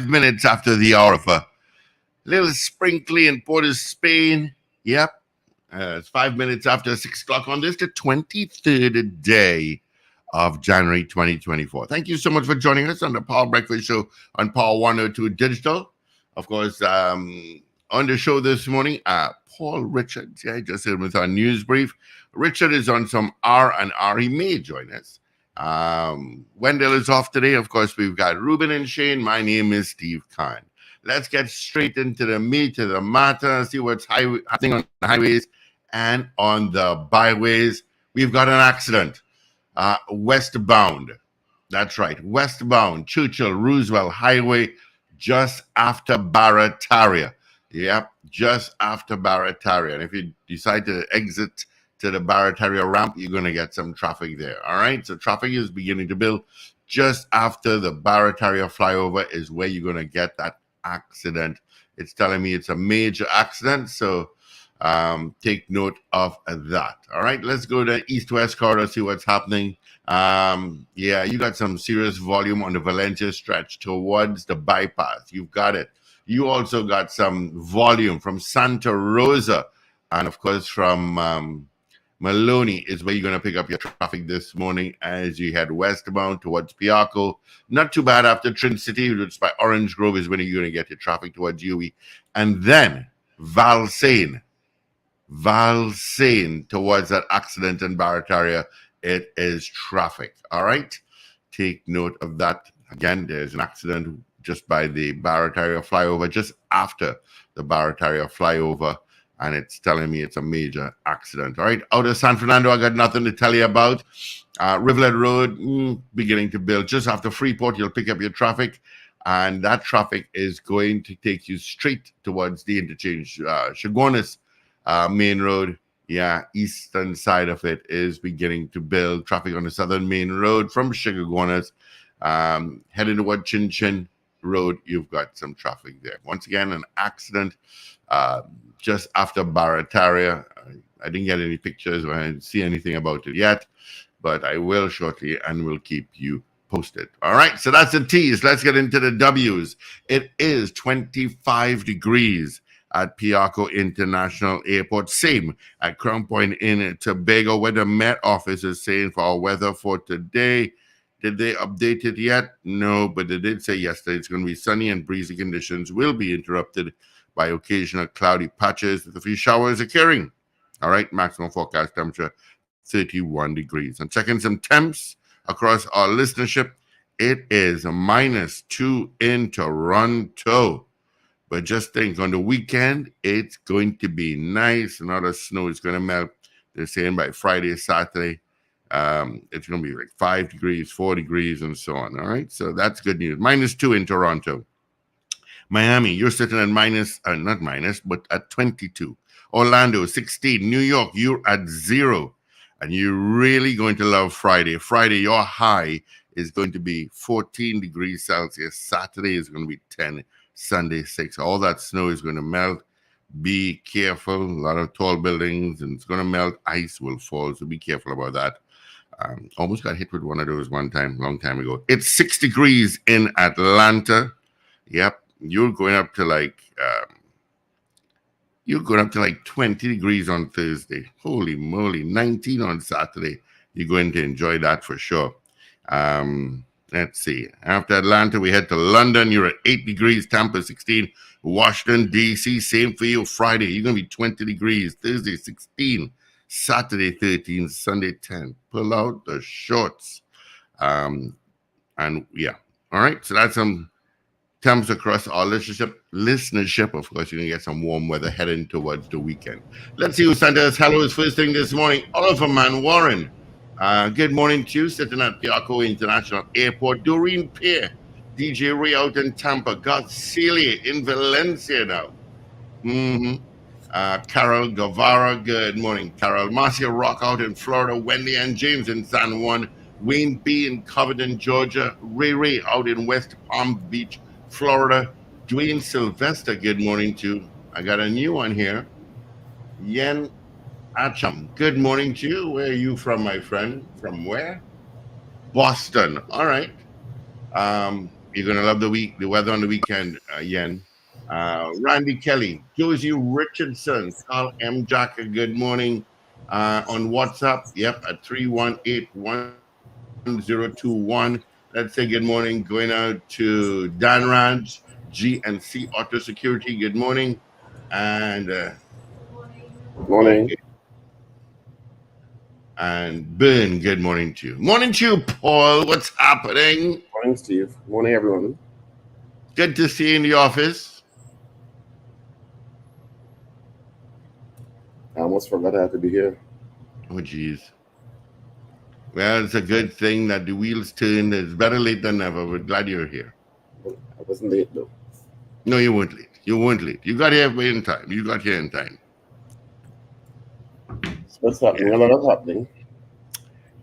minutes after the hour of a little sprinkly in Port of Spain. Yep. It's 5 minutes after 6 o'clock on this, the 23rd day of January 2024. Thank you so much for joining us on the Power Breakfast Show on Power 102 Digital. Of course, on the show this morning, Paul Richards, just in with our news brief. Richard is on some R&R. He may join us. Wendell is off today. Of course, we've got Ruben and Shane. My name is Steve Khan. Let's get straight into the meat of the matter, see what's happening on the highways and on the byways. We've got an accident, westbound. That's right, westbound, Churchill Roosevelt Highway, just after Barataria. Yep, just after Barataria. And if you decide to exit to the Barataria ramp, you're going to get some traffic there. All right, so traffic is beginning to build. Just after the Barataria flyover is where you're going to get that accident. It's telling me it's a major accident, so take note of that. All right, let's go to east-west corridor, see what's happening. You got some serious volume on the Valencia stretch towards the bypass. You've got it. You also got some volume from Santa Rosa, and of course from Maloney is where you're going to pick up your traffic this morning as you head westbound towards Piarco. Not too bad after Trin City, which by Orange Grove is when you're going to get your traffic towards UE. And then Valsain towards that accident in Barataria, it is traffic. All right? Take note of that. Again, there's an accident just by the Barataria flyover, just after the Barataria flyover. And it's telling me it's a major accident. All right, out of San Fernando, I got nothing to tell you about. Rivulet Road, beginning to build. Just after Freeport, you'll pick up your traffic, and that traffic is going to take you straight towards the interchange. Chaguanas Main Road, eastern side of it is beginning to build. Traffic on the southern main road from Chaguanas, heading toward Chin Chin Road, you've got some traffic there. Once again, an accident just after Barataria. I didn't get any pictures or I didn't see anything about it yet, but I will shortly and will keep you posted. All right, so that's the T's. Let's get into the W's. It is 25 degrees at Piarco International Airport. Same at Crown Point in Tobago, where the Met Office is saying for our weather for today. Did they update it yet? No, but they did say yesterday it's going to be sunny and breezy conditions will be interrupted by occasional cloudy patches with a few showers occurring. All right, maximum forecast temperature 31 degrees. And checking some temps across our listenership, it is -2 in Toronto. But just think, on the weekend, it's going to be nice. A lot of snow is going to melt. They're saying by Friday, Saturday, it's going to be like 5 degrees, 4 degrees, and so on. All right, so that's good news. -2 in Toronto. Miami, you're sitting at not minus, but at 22. Orlando, 16. New York, you're at 0. And you're really going to love Friday. Friday, your high is going to be 14 degrees Celsius. Saturday is going to be 10. Sunday, 6. All that snow is going to melt. Be careful. A lot of tall buildings, and it's going to melt. Ice will fall, so be careful about that. Almost got hit with one of those one time, long time ago. It's 6 degrees in Atlanta. Yep. You're going up to like 20 degrees on Thursday. Holy moly, 19 on Saturday. You're going to enjoy that for sure. Let's see. After Atlanta, we head to London. You're at 8 degrees. Tampa, 16. Washington, D.C., same for you. Friday, you're going to be 20 degrees. Thursday, 16. Saturday, 13. Sunday, 10. Pull out the shorts. All right. So that's some temps across our listenership. Of course, you're going to get some warm weather heading towards the weekend. Let's see who sent us hello is first thing this morning. Oliver Man Warren. Good morning to you, sitting at Piarco International Airport. Doreen Peer, DJ Ray out in Tampa. God Celia in Valencia now. Carol Guevara, good morning, Carol. Marcia Rock out in Florida. Wendy and James in San Juan. Wayne B. in Covington, Georgia. Ray out in West Palm Beach, Florida. Dwayne Sylvester, good morning to you. I got a new one here. Yen Acham, good morning to you. Where are you from, my friend? From where? Boston. All right. You're gonna love the weather on the weekend, Yen. Randy Kelly, Josie Richardson, Carl M. Jacker. Good morning. On WhatsApp, yep, at 318-1021. Let's say good morning. Going out to Dan Raj, GNC Auto Security. Good morning, and Morning. okay, and Ben. Good morning to you. Morning to you, Paul. What's happening? Morning, Steve. Morning, everyone. Good to see you in the office. I almost forgot I had to be here. Oh, geez. Well, it's a good thing that the wheels turn. It's better late than never. We're glad you're here. But I wasn't late, though. No, you weren't late. You weren't late. You got here in time. You got here in time. So what's happening? Yeah. A lot of happening.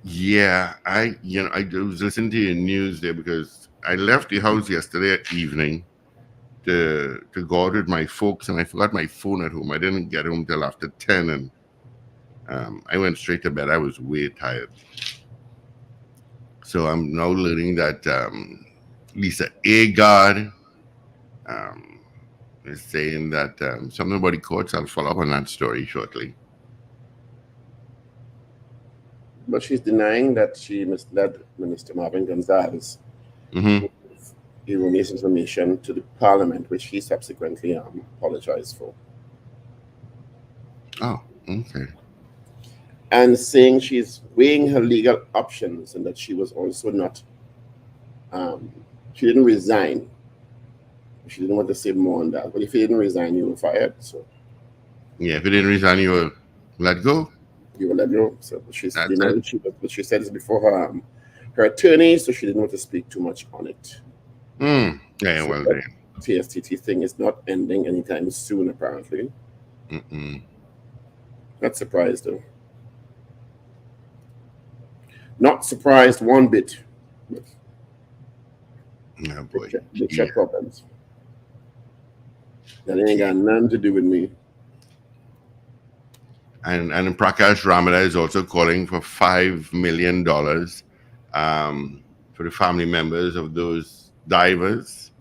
Yeah. I was listening to your news there because I left the house yesterday evening to go out with my folks, and I forgot my phone at home. I didn't get home till after 10, and I went straight to bed. I was way tired. So I'm now learning that Lisa Agard um, is saying that something about the courts. I'll follow up on that story shortly. But she's denying that she misled Minister Marvin Gonzalez Hmm. with erroneous information to the Parliament, which he subsequently apologized for. Oh, okay. And saying she's weighing her legal options and that she was also not, um, she didn't resign. She didn't want to say more on that. But if you didn't resign, you were fired. So Yeah, if you didn't resign, you were let go. you were let go. So she's That's it. denying but she said this before her attorney, so she didn't want to speak too much on it. Yeah, So well that then. TSTT thing is not ending anytime soon, apparently. Mm-mm. Not surprised though. Not surprised one bit. But Oh boy. the Yeah. check problems. That ain't got nothing to do with me. And Prakash Ramada is also calling for $5 million for the family members of those divers.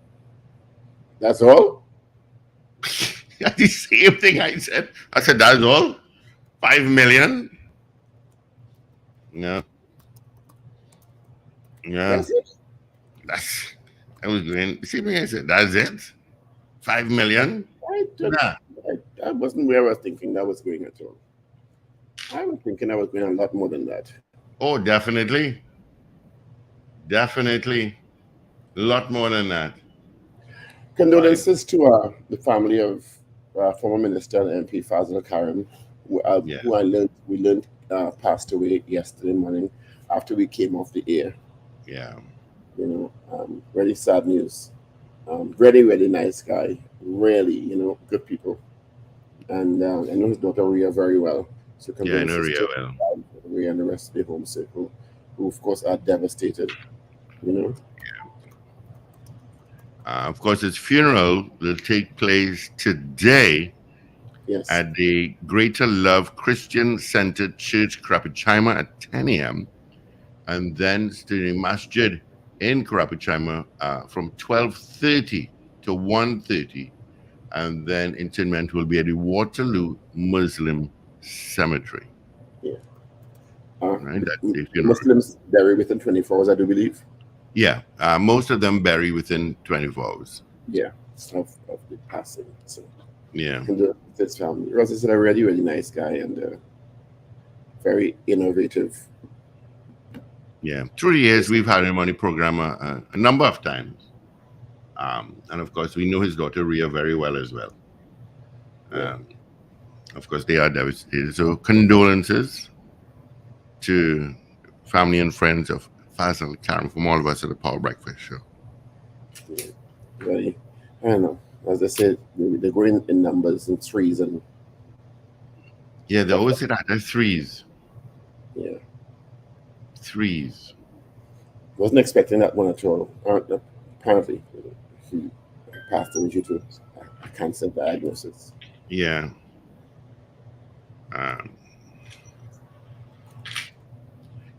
That's all? That's the same thing I said. I said that's all. 5 million. No, yeah, That's it? that's. I was going. The same thing I said. That's it. 5 million. I don't Nah. I wasn't where I was thinking that was going at all. I was thinking I was going a lot more than that. Oh, definitely, definitely, a lot more than that. Five. Condolences to the family of former Minister and MP Fazil Karim, Yeah, who we learned passed away yesterday morning after we came off the air. yeah, Really sad news. Really, really nice guy. Really, good people. And I know his daughter Ria very well. So yeah. I know condolences Ria to well. Ria and the rest of the home circle, who of course are devastated. You know. Of course, his funeral will take place today Yes. at the Greater Love Christian Center Church, Krapichima at 10 a.m. and then to the masjid in Karapuchama from 12:30 to 1:30, and then interment will be at the Waterloo Muslim Cemetery. Yeah. Right, that's the The funeral. Muslims bury within 24 hours, I do believe. Yeah, most of them bury within 24 hours. Yeah, of the passing. So Yeah, condolences to his family. Ross is a really, really nice guy and very innovative. yeah. Through the years, we've had him on the program a number of times, and of course, we know his daughter Ria very well as well. Yeah. Um, of course, they are devastated. So condolences to family and friends of Fazal Karim from all of us at the Power Breakfast Show. Yeah. Very, I don't know. As I said, they're going in numbers and threes and Yeah, they stuff. always say that. They're threes. Yeah. Threes. Wasn't expecting that one at all. Apparently, he passed away due to a cancer diagnosis. Yeah. Um,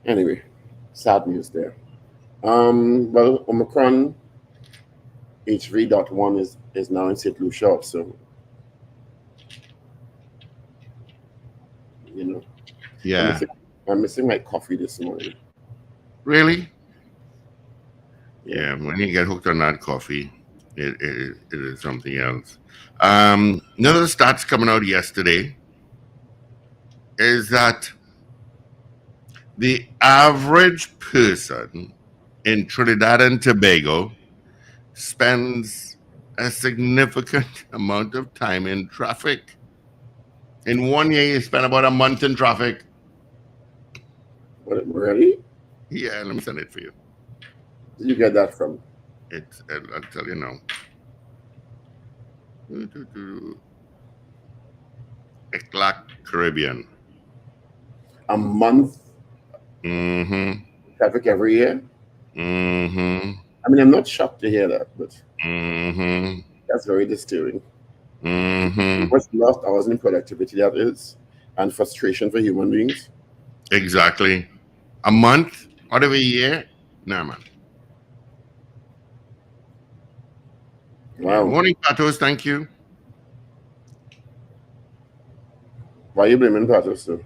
Anyway, sad news there. Well, Omicron. HV.1 is now in St. Lucia. So, you know, I'm Yeah. missing, I'm missing my coffee this morning. Really? Yeah. Yeah. When you get hooked on that coffee, it is something else. None of the stats coming out yesterday is that the average person in Trinidad and Tobago spends a significant amount of time in traffic. In 1 year, you spend about a month in traffic. What, really? Yeah, let me send it for you. Did you get that from? I'll tell you now. Eclac Caribbean. A month Mm-hmm. traffic every year? Mm-hmm. I mean, I'm not shocked to hear that, but Mm-hmm. that's very disturbing. Mm-hmm. Much lost hours in productivity that is, and frustration for human beings. Exactly. A month out of a year? Nah, man. Yeah. Wow. Morning, Patos. Thank you. Why are you blaming Patos, though?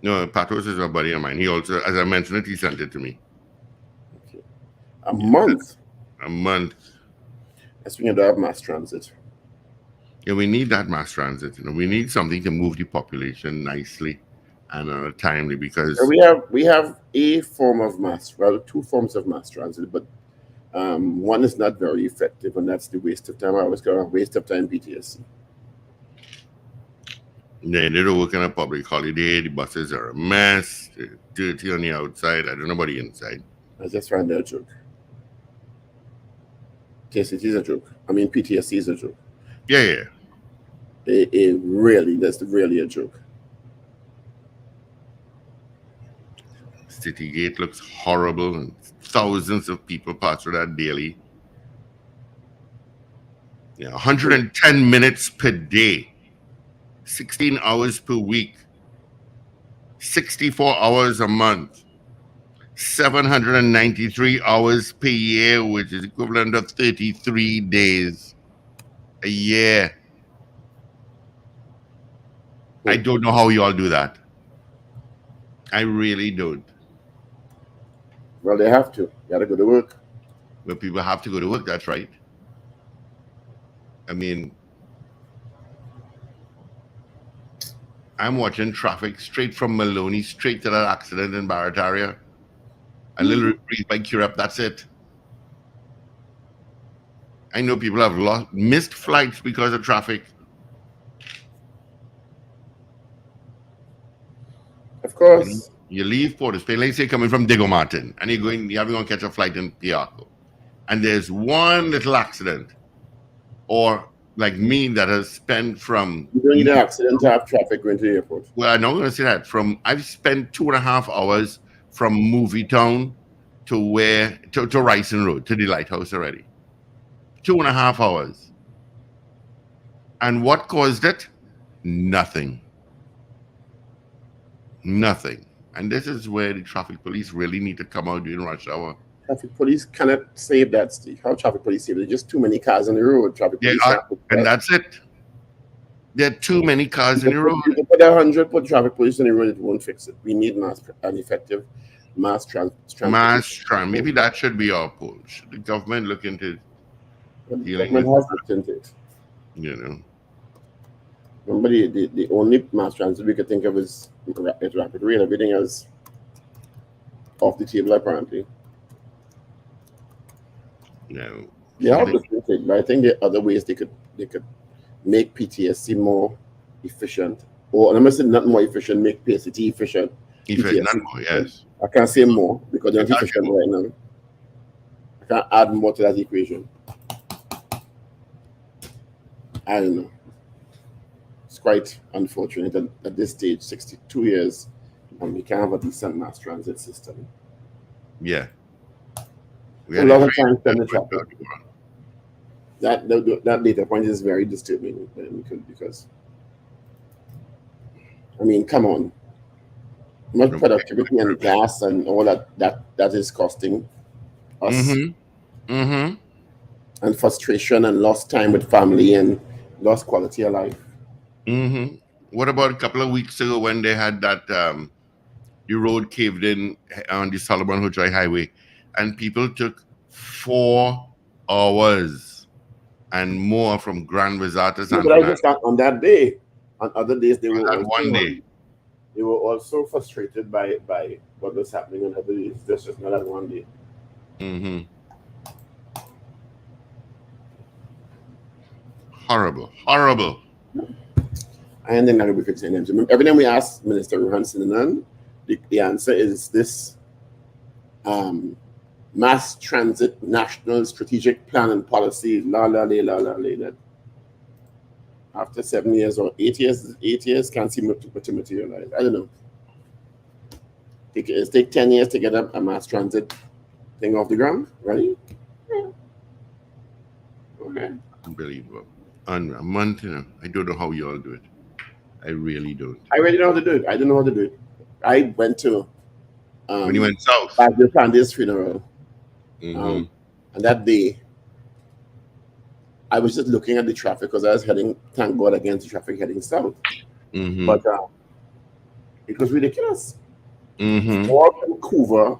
No, Patos is a buddy of mine. He also, as I mentioned it, he sent it to me. Okay. A Yeah. month? A month. That's when you don't have mass transit. Yeah, we need that mass transit. We need something to move the population nicely and timely because We have a form of mass, well, two forms of mass transit, but one is not very effective, and that's the waste of time. I always call it waste of time PTSD. they don't work on a public holiday. The buses are a mess. They're dirty on the outside. I don't know about the inside. I just find that a joke. TSC is a joke. I mean, PTSD is a joke. Yeah, yeah. That's really a joke. City Gate looks horrible, and thousands of people pass through that daily. Yeah, 110 minutes per day, 16 hours per week, 64 hours a month, 793 hours per year, which is equivalent to 33 days a year. I don't know how you all do that. I really don't. Well, they have to. Got to go to work. But people have to go to work, that's right. I mean, I'm watching traffic straight from Maloney, straight to that accident in Barataria. A little reprieve by Curep, that's it. I know people have missed flights because of traffic. Of course. You leave Port of Spain, let's say coming from Diego Martin, and you're having to catch a flight in Piarco. And there's one little accident, or like me that has spent from. You don't need an accident to have traffic going to the airport. Well, I'm not going to say that. I've spent 2.5 hours from Movie Town to Ryson Road to the lighthouse already. 2.5 hours. And what caused it? Nothing. Nothing. And this is where the traffic police really need to come out during rush hour. Traffic police cannot save that, Steve. How traffic police save it? There's just too many cars on the road. Traffic police and that's it. There are too many cars in the road. You can put 100 traffic police on the road, it won't fix it. We need an effective mass transit. Maybe that should be our poll. Should the government look into the government has looked into it. You know. Remember, the only mass transit we could think of is rapid rail. Everything else off the table, apparently. No. Yeah, but I think there are other ways they could make PTSD more efficient, or I'm not saying not more efficient, make PST efficient. Not more, yes. I can't say more because they're not efficient right now. I can't add more to that equation. I don't know. It's quite unfortunate that at this stage, 62 years, and we can't have a decent mass transit system. Yeah. A lot of time spent in traffic. That data point is very disturbing because I mean, come on, much productivity and gas and all that is costing us. Mm-hmm. Mm-hmm. and frustration and lost time with family and lost quality of life. Mm-hmm. What about a couple of weeks ago when they had that the road caved in on the Solomon Hutchai Highway, and people took 4 hours and more from Grand Bazaar to No, San but I Fernando? just on that day. On other days, they Was were that one also day? frustrated by what was happening on other days. Just not that one day. Mm-hmm. Horrible, horrible. I think that we could say names. Every time we ask Minister Ruhan Sinanan, the answer is this um, mass transit national strategic plan and policy, that after 7 years or 8 years, can't seem to materialize. I don't know. It's take 10 years to get a mass transit thing off the ground, right? Yeah. Okay. Unbelievable. A month, I don't know how you all do it. I really don't. I really know how to do it. I don't know how to do it. I went to When you went south. Badger Pandey's funeral, Mm-hmm. and that day I was just looking at the traffic because I was heading, thank God, against the traffic heading south. Mm-hmm. But it was ridiculous. Mm-hmm. All Vancouver,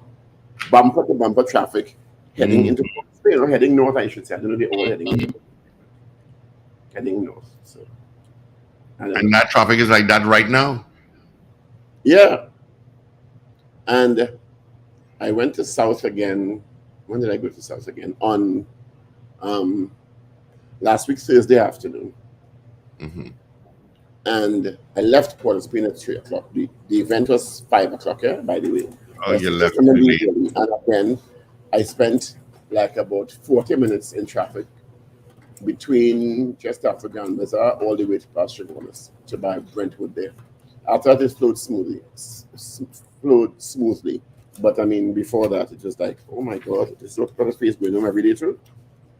bumper to bumper traffic heading Mm-hmm. into Spain, or heading north, I should say. I don't know, they're all heading north. So, I don't know. And that traffic is like that right now. Yeah. And I went to south again. When did I go to south again? On um, last week, Thursday afternoon. Mm-hmm. And I left Port of Spain at 3 o'clock. The event was 5 o'clock, yeah, by the way. Oh, you left And too late. then I spent like about 40 minutes in traffic between just after Grand Bazaar all the way to past Ragoobarsingh to buy Brentwood there. I thought it flowed smoothly. But I mean, before that, it was like, oh my God, this is what Port of Spain is going on every day too.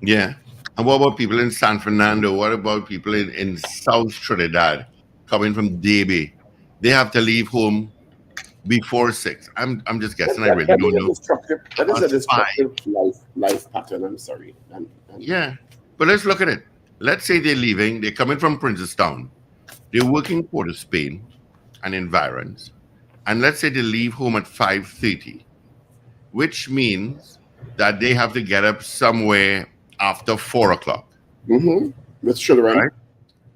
Yeah. And what about people in San Fernando? What about people in South Trinidad coming from Davie? They have to leave home before 6. I'm just guessing. I really That don't is a know. destructive. That is a Past 5. destructive life pattern. I'm sorry. And Yeah. But let's look at it. Let's say they're leaving. They're coming from Princestown. They're working Port of Spain and environs. And let's say they leave home at 5:30, which means that they have to get up somewhere after 4 o'clock. with children. Right.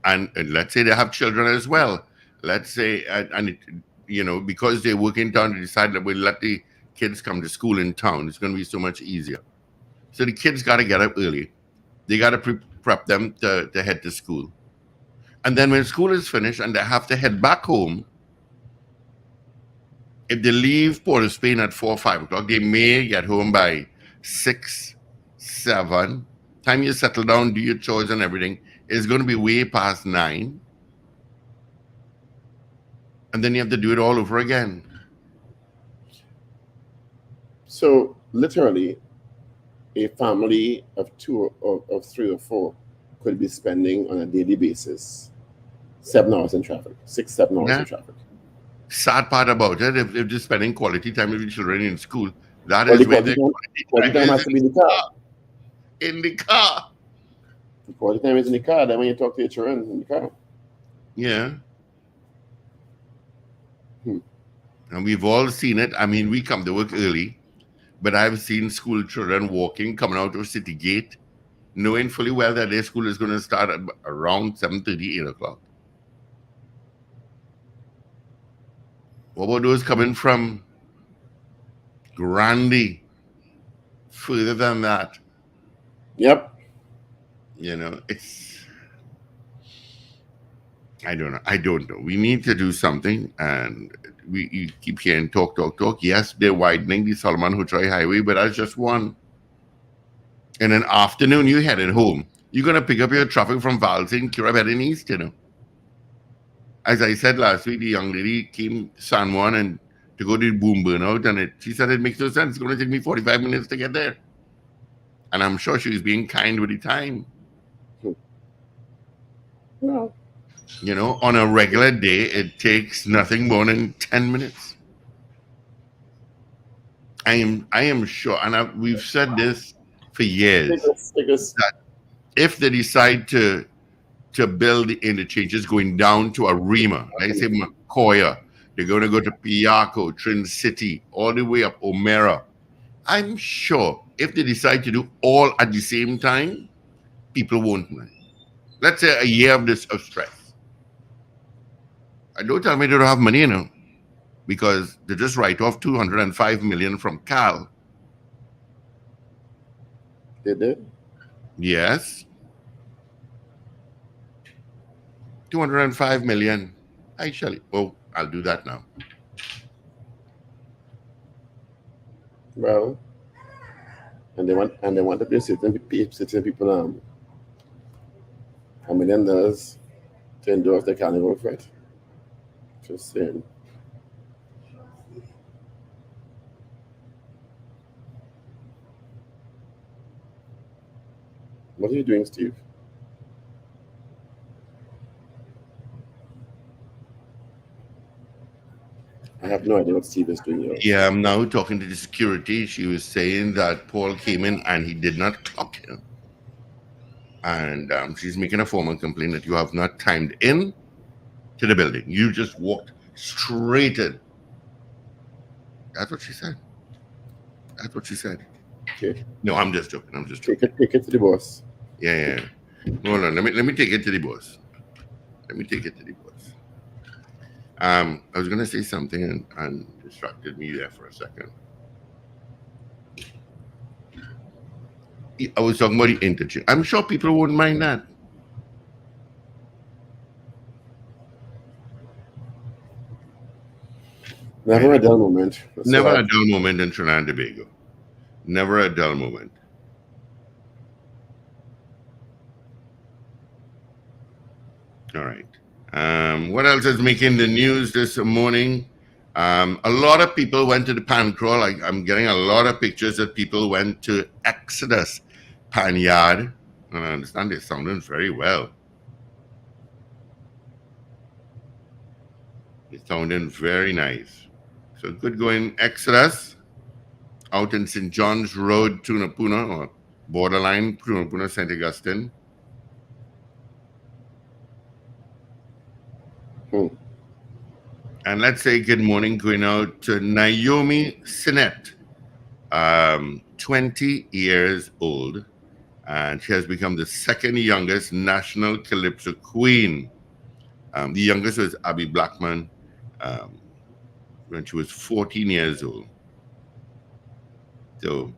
And let's say they have children as well. Let's say, because they work in town, they decide that we'll let the kids come to school in town. It's going to be so much easier. So the kids got to get up early. They got to prep them to head to school. And then when school is finished and they have to head back home, if they leave Port of Spain at 4 or 5 o'clock, they may get home by 6, 7. Time you settle down, do your chores and everything, it's going to be way past 9. And then you have to do it all over again. So literally, a family of two or of 3 or 4 could be spending on a daily basis 7 hours in traffic, 6, 7 hours Yeah. in traffic. Sad part about it, if they're spending quality time with the children in school, that Well, is the where quality the quality time has to be in the car. in the car. The quality time is in the car. Then when you talk to your children in the car. Yeah. And we've all seen it. I mean, we come to work early, but I've seen school children walking, coming out of City Gate, knowing fully well that their school is going to start at around 7:30, 8 o'clock. What about those coming from Grandy? Further than that, Yep. it's, I don't know. We need to do something, and you keep hearing talk. Yes, they're widening the Solomon Hutchai Highway, but that's just one. In an afternoon, you're heading home. You're going to pick up your traffic from Valsing, Curab heading east, As I said last week, the young lady came San Juan and to go to Boom Burnout, and she said it makes no sense. It's going to take me 45 minutes to get there. And I'm sure she was being kind with the time. No. On a regular day, it takes nothing more than 10 minutes. I am sure, and we've said this for years that if they decide to build the interchanges going down to Arima, like say Macoya, they're going to go to Piaco, Trinidad City, all the way up Omera. I'm sure if they decide to do all at the same time, people won't mind. Let's say a year of this of stress. I don't tell me they don't have money, because they just write off 205 million from Cal. They did? Yes. 205 million. Actually, I'll do that now. Well, and they want to pay certain people $1 million to endorse the carnival freight. Just saying. What are you doing, Steve? I have no idea what Steve is doing here. Yeah, I'm now talking to the security. She was saying that Paul came in and he did not clock him. And she's making a formal complaint that you have not timed in to the building. You just walked straight in. That's what she said. That's what she said. Okay. No, I'm just joking. Take it to the boss. Yeah. Hold on. Let me take it to the boss. I was gonna say something and distracted me there for a second. I was talking about the interchange. I'm sure people wouldn't mind that. Never a dull moment. Never a dull moment in Trinidad and Tobago. Never a dull moment. All right. What else is making the news this morning? A lot of people went to the pan crawl. I'm getting a lot of pictures that people went to Exodus Pan Yard. And I understand they're sounding very well. It's sounding very nice. So good going Exodus out in St. John's Road, Tunapuna, or borderline Tunapuna, St. Augustine. And let's say good morning going out to Naomi Sinet, 20 years old, and she has become the second youngest national calypso queen. The youngest was Abby Blackman when she was 14 years old. So,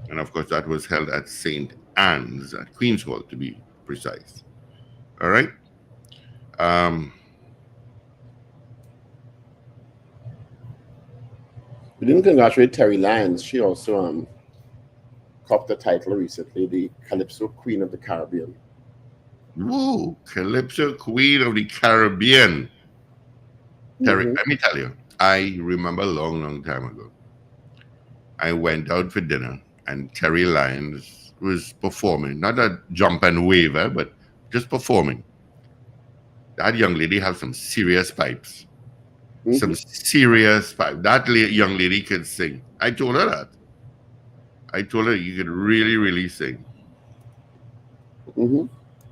and of course that was held at St. Anne's at Queen's Hall, to be precise. All right. We didn't congratulate Terry Lyons. She also copped the title recently, the Calypso Queen of the Caribbean. Woo! Calypso Queen of the Caribbean. Terry, let me tell you, I remember a long time ago. I went out for dinner and Terry Lyons was performing, not a jump and waver, but just performing. That young lady has some serious pipes. Some serious pipes. That young lady could sing. I told her that. I told her you could really sing.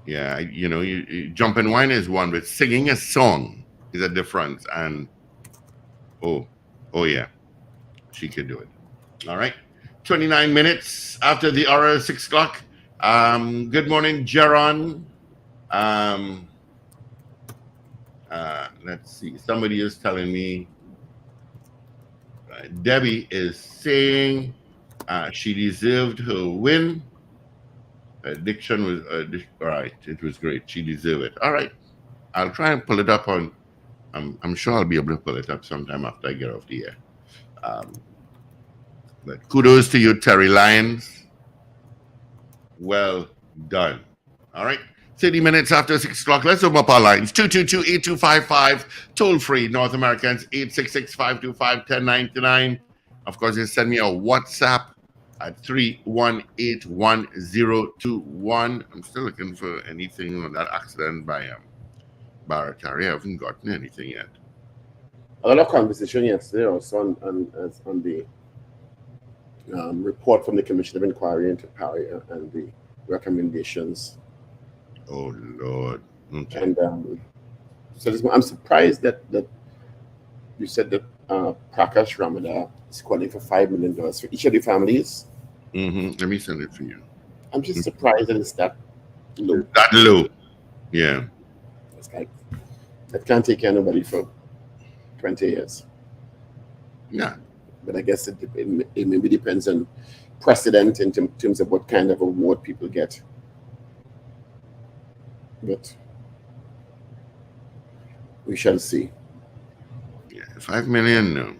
Yeah, you jump and wine is one, but singing a song is a difference. And oh yeah, she could do it. All right, 29 minutes after the hour of 6 o'clock. Good morning, Jaron. Let's see. Somebody is telling me. Debbie is saying she deserved her win. Diction was all right. It was great. She deserved it. All right. I'll try and pull it up on. I'm sure I'll be able to pull it up sometime after I get off the air. But kudos to you, Terry Lyons. Well done. All right. 30 minutes after 6 o'clock. Let's open up our lines. 222-8255. Toll free. North Americans 866-525-1099. Of course, you send me a WhatsApp at 318-1021. I'm still looking for anything on that accident by Baratari. I haven't gotten anything yet. A lot of conversation yesterday also on the report from the Commission of Inquiry into Paria and the recommendations. Oh Lord. Okay. And so I'm surprised that you said that Prakash Ramada is calling for $5 million for each of the families. Let me send it for you. I'm just surprised that it's that low. That low. Yeah. It's like that can't take care of nobody for 20 years. Yeah. But I guess it maybe depends on precedent in terms of what kind of award people get. But we shall see. Yeah. 5 million, no.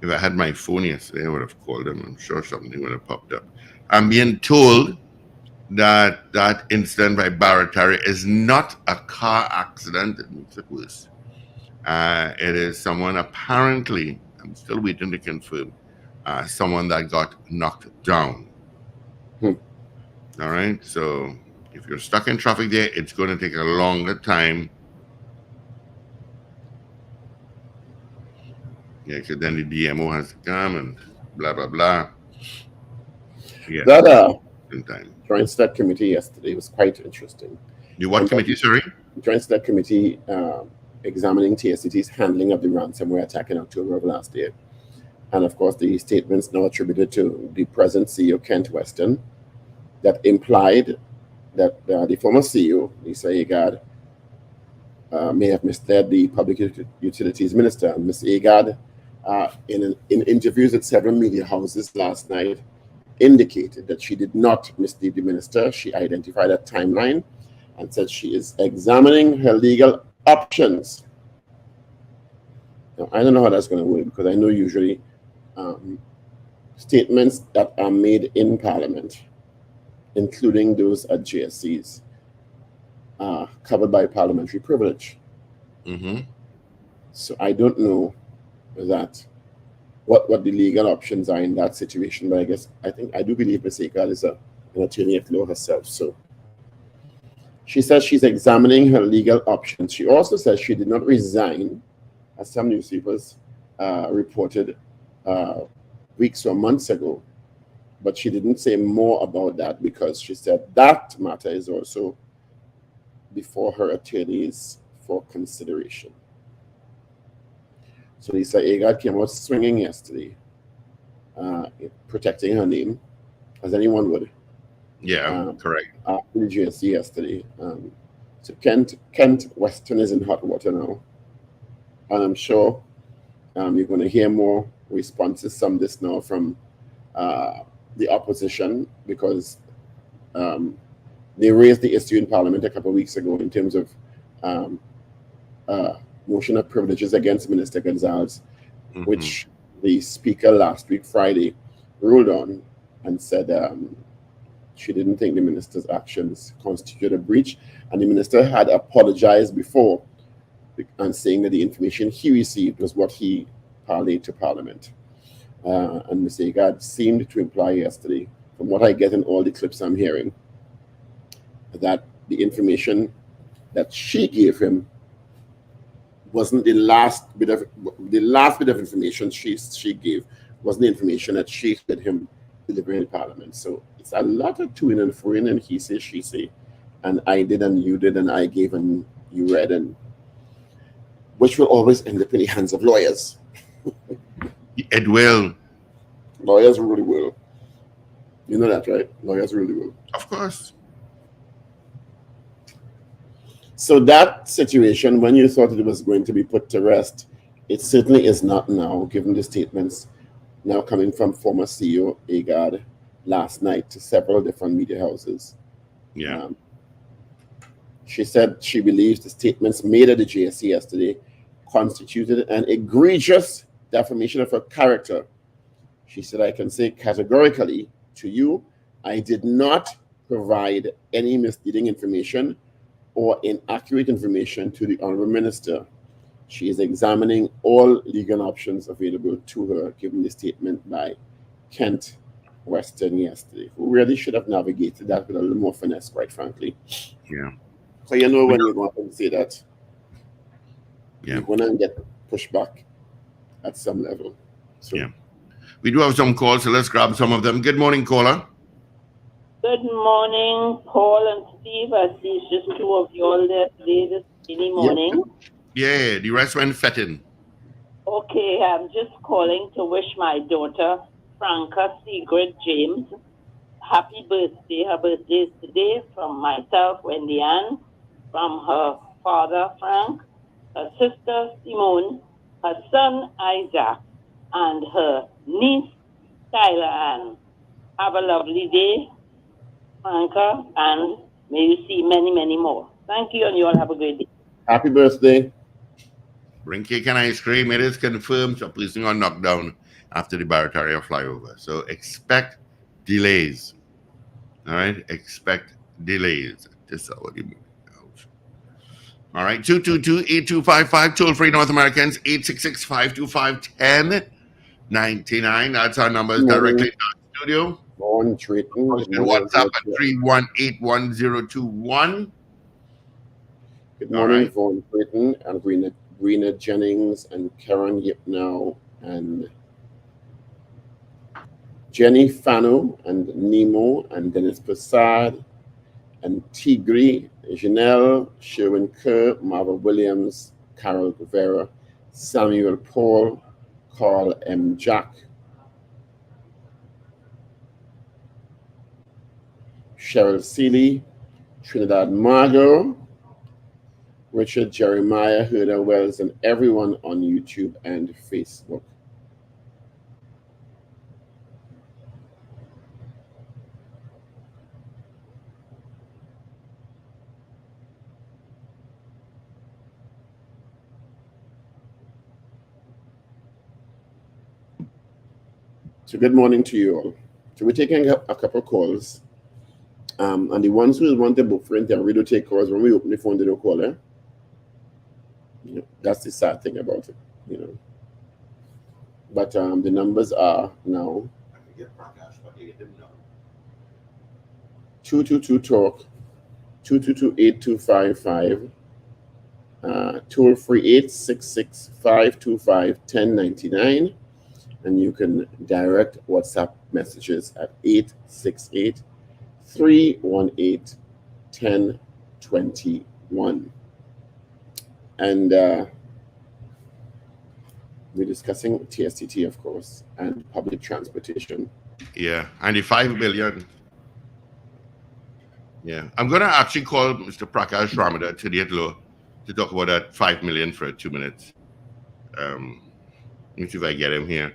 If I had my phone yesterday, I would have called them. I'm sure something would have popped up. I'm being told that incident by Barataria is not a car accident. It makes it worse. It is someone apparently, I'm still waiting to confirm, someone that got knocked down. All right. So if you're stuck in traffic there, it's going to take a longer time. Yeah, because then the DMO has to come and blah, blah, blah. Yeah. That Joint Select Committee yesterday was quite interesting. The what committee, sorry? Joint Select Committee examining TSCT's handling of the ransomware attack in October of last year. And of course, the statements now attributed to the present CEO, Kent Weston, that implied that the former CEO, Lisa Agard, may have misled the Public Utilities Minister. And Ms. Agard, in interviews at several media houses last night, indicated that she did not mislead the minister. She identified a timeline and said she is examining her legal options. Now, I don't know how that's going to work, because I know usually statements that are made in Parliament, including those at JSCs, are covered by parliamentary privilege. So I don't know that what the legal options are in that situation, but I do believe Ms. Agard is an attorney at law herself. So she says she's examining her legal options. She also says she did not resign, as some newspapers reported weeks or months ago, but she didn't say more about that, because she said that matter is also before her attorneys for consideration. So Lisa Agard came out swinging yesterday, protecting her name, as anyone would. Yeah, correct. After the GSC yesterday. So Kent Weston is in hot water now. And I'm sure you're going to hear more responses from this now from the opposition, because they raised the issue in Parliament a couple of weeks ago in terms of motion of privileges against Minister Gonzalez, which the Speaker last week, Friday, ruled on and said she didn't think the minister's actions constituted a breach. And the minister had apologized before and saying that the information he received was what he parlayed to Parliament. And Ms. Agard seemed to imply yesterday, from what I get in all the clips I'm hearing, that the information that she gave him wasn't the last bit of information she gave, wasn't the information that she said him deliver in Parliament. So it's a lot of to-in and fro-in and he say, she say, and I did and you did and I gave and you read, and which will always end up in the hands of lawyers. It will. Lawyers really will. You know that, right? Lawyers really will. Of course. So that situation, when you thought it was going to be put to rest, it certainly is not now, given the statements now coming from former CEO Agard last night to several different media houses. Yeah. She said she believes the statements made at the JSC yesterday constituted an egregious defamation of her character. She said, I can say categorically to you, I did not provide any misleading information or inaccurate information to the Honorable Minister. She is examining all legal options available to her, given the statement by Kent Weston yesterday, who really should have navigated that with a little more finesse, quite frankly. Yeah. So you know when you're going to say that, yeah, you're going to get pushed back at some level. So. Yeah. We do have some calls, so let's grab some of them. Good morning, caller. Good morning, Paul and Steve. I see it's just two of you all there today this early morning. Yeah, the rest went fetting. Okay, I'm just calling to wish my daughter, Franca Sigrid James, happy birthday. Her birthday is today from myself, Wendy Ann, from her father, Frank, her sister, Simone, her son, Isaac, and her niece, Skylar Ann. Have a lovely day, Franca, and may you see many, many more. Thank you, and you all have a great day. Happy birthday. Bring cake and ice cream. It is confirmed a placing on knockdown after the Barataria flyover. So expect delays. All right? Expect delays. This is what you mean. All right, 222-8255, toll free North Americans, 866-525-1099. That's our numbers directly to the studio. Morning, Triton. WhatsApp at 3181021. Good morning, Vaughn Triton and Greener Jennings and Karen Yipnow and Jenny Fano and Nemo and Dennis Prasad and Tigri, Janelle, Sherwin Kerr, Marva Williams, Carol Guevara, Samuel Paul, Carl M. Jack, Cheryl Seeley, Trinidad Margot, Richard Jeremiah, Herda Wells, and everyone on YouTube and Facebook. So good morning to you all. So we're taking a couple of calls. And the ones who want to book for interview, we do take calls. When we open the phone, they don't call her. You know, that's the sad thing about it, you know. But the numbers are now 222-TALK, 222-8255, toll free 866-525-1099, and you can direct WhatsApp messages at 868-318-1021. And we're discussing TSTT, of course, and public transportation. Yeah, and the 5 billion. Yeah, I'm going to actually call Mr. Prakash Ramada to the low to talk about that 5 million for 2 minutes. Let me see if I get him here.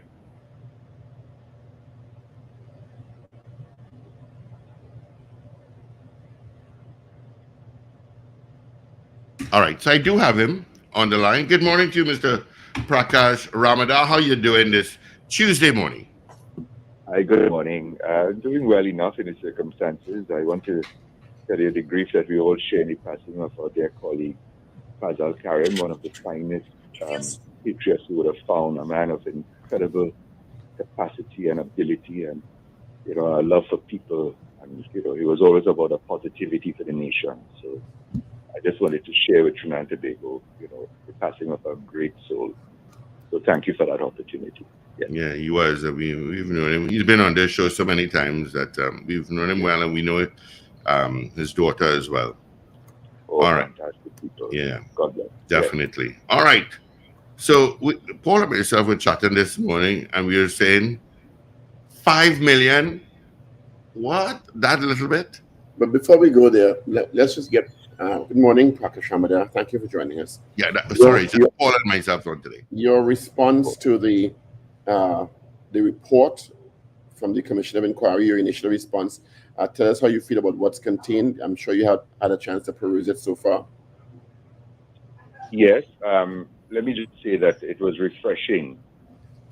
All right, so I do have him on the line. Good morning to you, Mr. Prakash Ramada. How you doing this Tuesday morning? Hi, good morning. Doing well enough in the circumstances. I want to tell you the grief that we all share in the passing of our dear colleague, Fazal Karim, one of the finest patriots we would have found, a man of incredible capacity and ability and, you know, a love for people. And, you know, he was always about a positivity for the nation. So I just wanted to share with Trinidad and Tobago, you know, the passing of a great soul. So thank you for that opportunity. Yeah, he was. We've known him. He's been on this show so many times that we've known him well, and we know his daughter as well. Oh, all right. Fantastic people. Yeah, God bless. definitely. Yeah. All right. So Paul and myself were chatting this morning, and we were saying 5 million. What? That little bit? But before we go there, let's just get good morning, Prakash Ramada. Thank you for joining us. Yeah, sorry, just Paul and myself on today. Your response to the report from the Commission of Inquiry, your initial response. Tell us how you feel about what's contained. I'm sure you have had a chance to peruse it so far. Yes. Let me just say that it was refreshing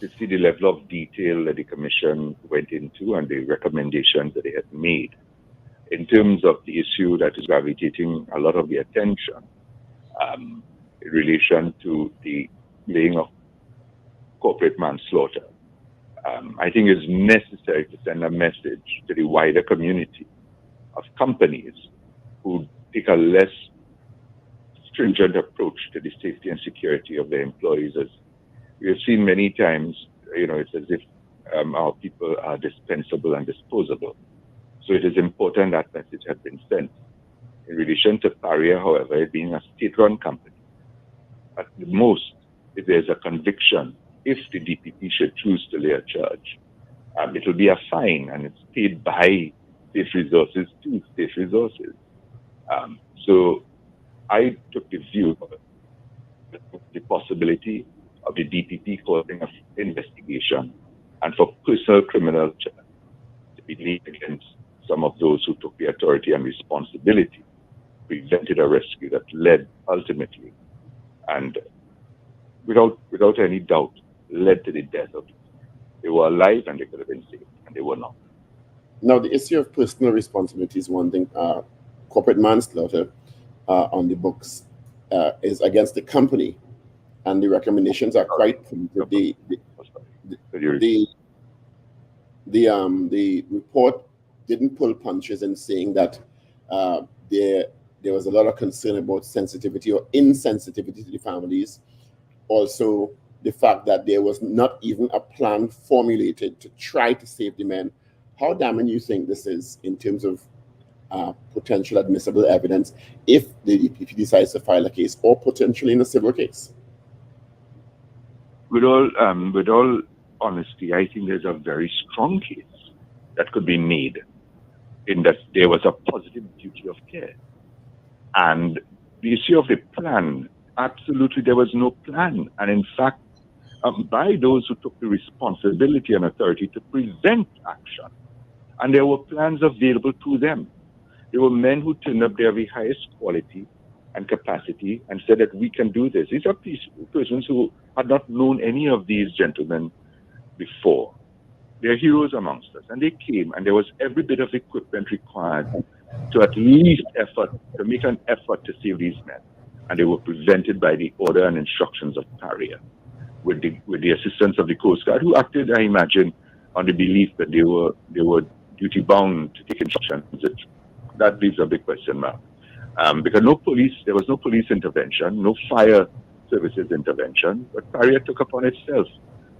to see the level of detail that the Commission went into and the recommendations that they had made in terms of the issue that is gravitating a lot of the attention in relation to the laying of corporate manslaughter. I think it's necessary to send a message to the wider community of companies who take a less stringent approach to the safety and security of their employees. As we have seen many times, you know, it's as if our people are dispensable and disposable. So it is important that message has been sent. In relation to Paria, however, it being a state-run company, at the most, if there's a conviction, if the DPP should choose to lay a charge, it will be a fine, and it's paid by state resources to state resources. So I took the view of the possibility of the DPP causing an investigation and for personal criminal charge to be laid against some of those who took the authority and responsibility, prevented a rescue that led ultimately, and without any doubt, led to the death of people. They were alive and they could have been saved, and they were not. Now, the issue of personal responsibility is one thing. Corporate manslaughter on the books is against the company, and the recommendations are quite pointed. The report didn't pull punches in saying that there was a lot of concern about sensitivity or insensitivity to the families. Also, the fact that there was not even a plan formulated to try to save the men. How damning you think this is in terms of potential admissible evidence if the DPP decides to file a case, or potentially in a civil case? With all honesty, I think there's a very strong case that could be made in that there was a positive duty of care. And the issue of the plan, absolutely there was no plan. And in fact, by those who took the responsibility and authority to prevent action. And there were plans available to them. There were men who turned up their very highest quality and capacity and said that we can do this. These are persons who had not known any of these gentlemen before. They're heroes amongst us. And they came, and there was every bit of equipment required to at least make an effort to save these men. And they were prevented by the order and instructions of Paria, with the assistance of the Coast Guard, who acted, I imagine, on the belief that they were duty bound to take instructions. That leaves a big question mark. Because there was no police intervention, no fire services intervention, but Paria took upon itself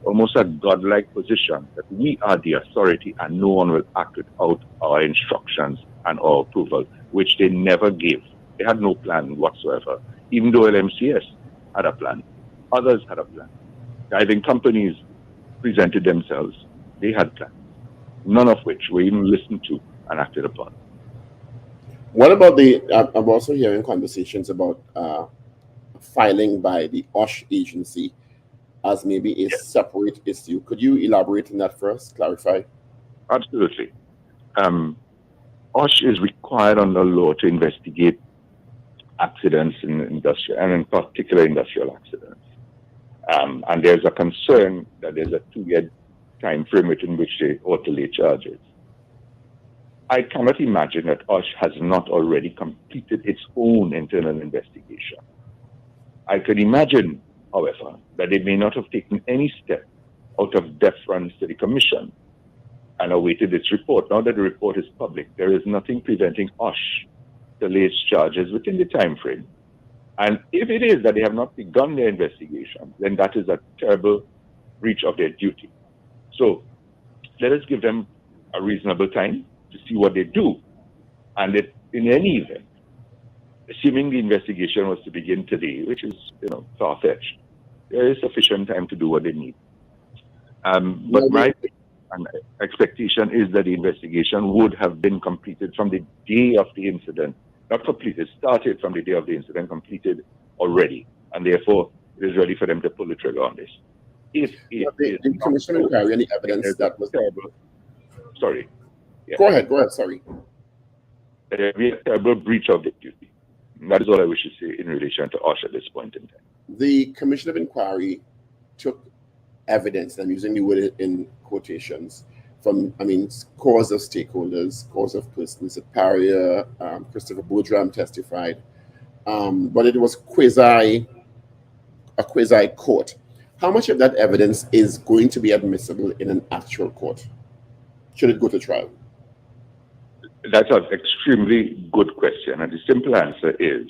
almost a godlike position that we are the authority and no one will act without our instructions and our approval, which they never gave. They had no plan whatsoever, even though LMCS had a plan. Others had a plan. Diving companies presented themselves. They had plans, none of which were even listened to and acted upon. What about I'm also hearing conversations about filing by the OSH agency as maybe a separate issue. Could you elaborate on that first, clarify? Absolutely. OSH is required under law to investigate accidents in industrial, and in particular industrial accidents. And there's a concern that there's a 2-year time frame within which they ought to lay charges. I cannot imagine that OSH has not already completed its own internal investigation. I could imagine, however, that they may not have taken any step out of deference to the Commission and awaited its report. Now that the report is public, there is nothing preventing OSH to lay its charges within the time frame. And if it is that they have not begun their investigation, then that is a terrible breach of their duty. So let us give them a reasonable time to see what they do. And if, in any event, assuming the investigation was to begin today, which is far-fetched, there is sufficient time to do what they need. But my expectation is that the investigation would have been completed from the day of the incident. Not completed, started from the day of the incident, completed already. And therefore, it is ready for them to pull the trigger on this. If the Commission will carry any evidence that was terrible. Sorry. Yeah. Go ahead, sorry. There will be a terrible breach of their duty. That is all I wish to say in relation to OSH at this point in time. The Commission of Inquiry took evidence, I'm using the word in quotations, from, scores of stakeholders, scores of persons at Paria, Christopher Boudram testified, but it was a quasi court. How much of that evidence is going to be admissible in an actual court? Should it go to trial? That's an extremely good question. And the simple answer is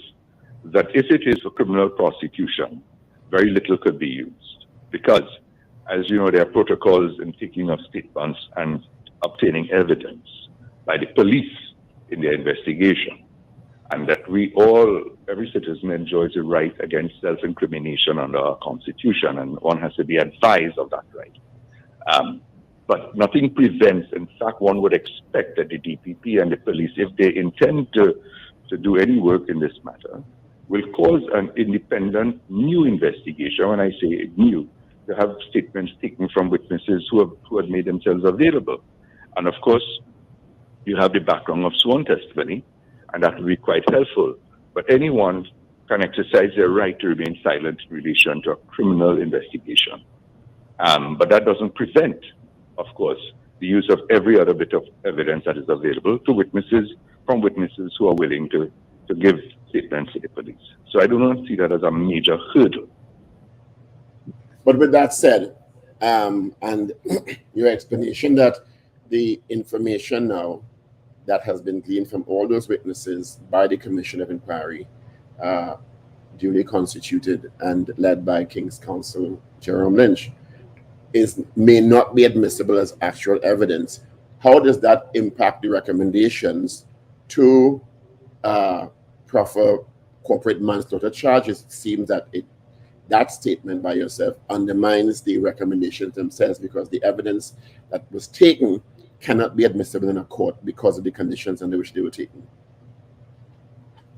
that if it is for criminal prosecution, very little could be used. Because as you know, there are protocols in taking of statements and obtaining evidence by the police in their investigation, and that every citizen enjoys a right against self-incrimination under our Constitution, and one has to be advised of that right. But nothing prevents, in fact, one would expect that the DPP and the police, if they intend to do any work in this matter, will cause an independent new investigation. When I say new, to have statements taken from witnesses who have made themselves available. And of course, you have the background of sworn testimony, and that will be quite helpful. But anyone can exercise their right to remain silent in relation to a criminal investigation. But that doesn't prevent, of course, the use of every other bit of evidence that is available to witnesses who are willing to give statements to the police. So I do not see that as a major hurdle. But with that said, and your explanation that the information now that has been gleaned from all those witnesses by the Commission of Inquiry, duly constituted and led by King's Counsel Jerome Lynch, may not be admissible as actual evidence. How does that impact the recommendations to proffer corporate manslaughter charges? It seems that that statement by yourself undermines the recommendations themselves, because the evidence that was taken cannot be admissible in a court because of the conditions under which they were taken.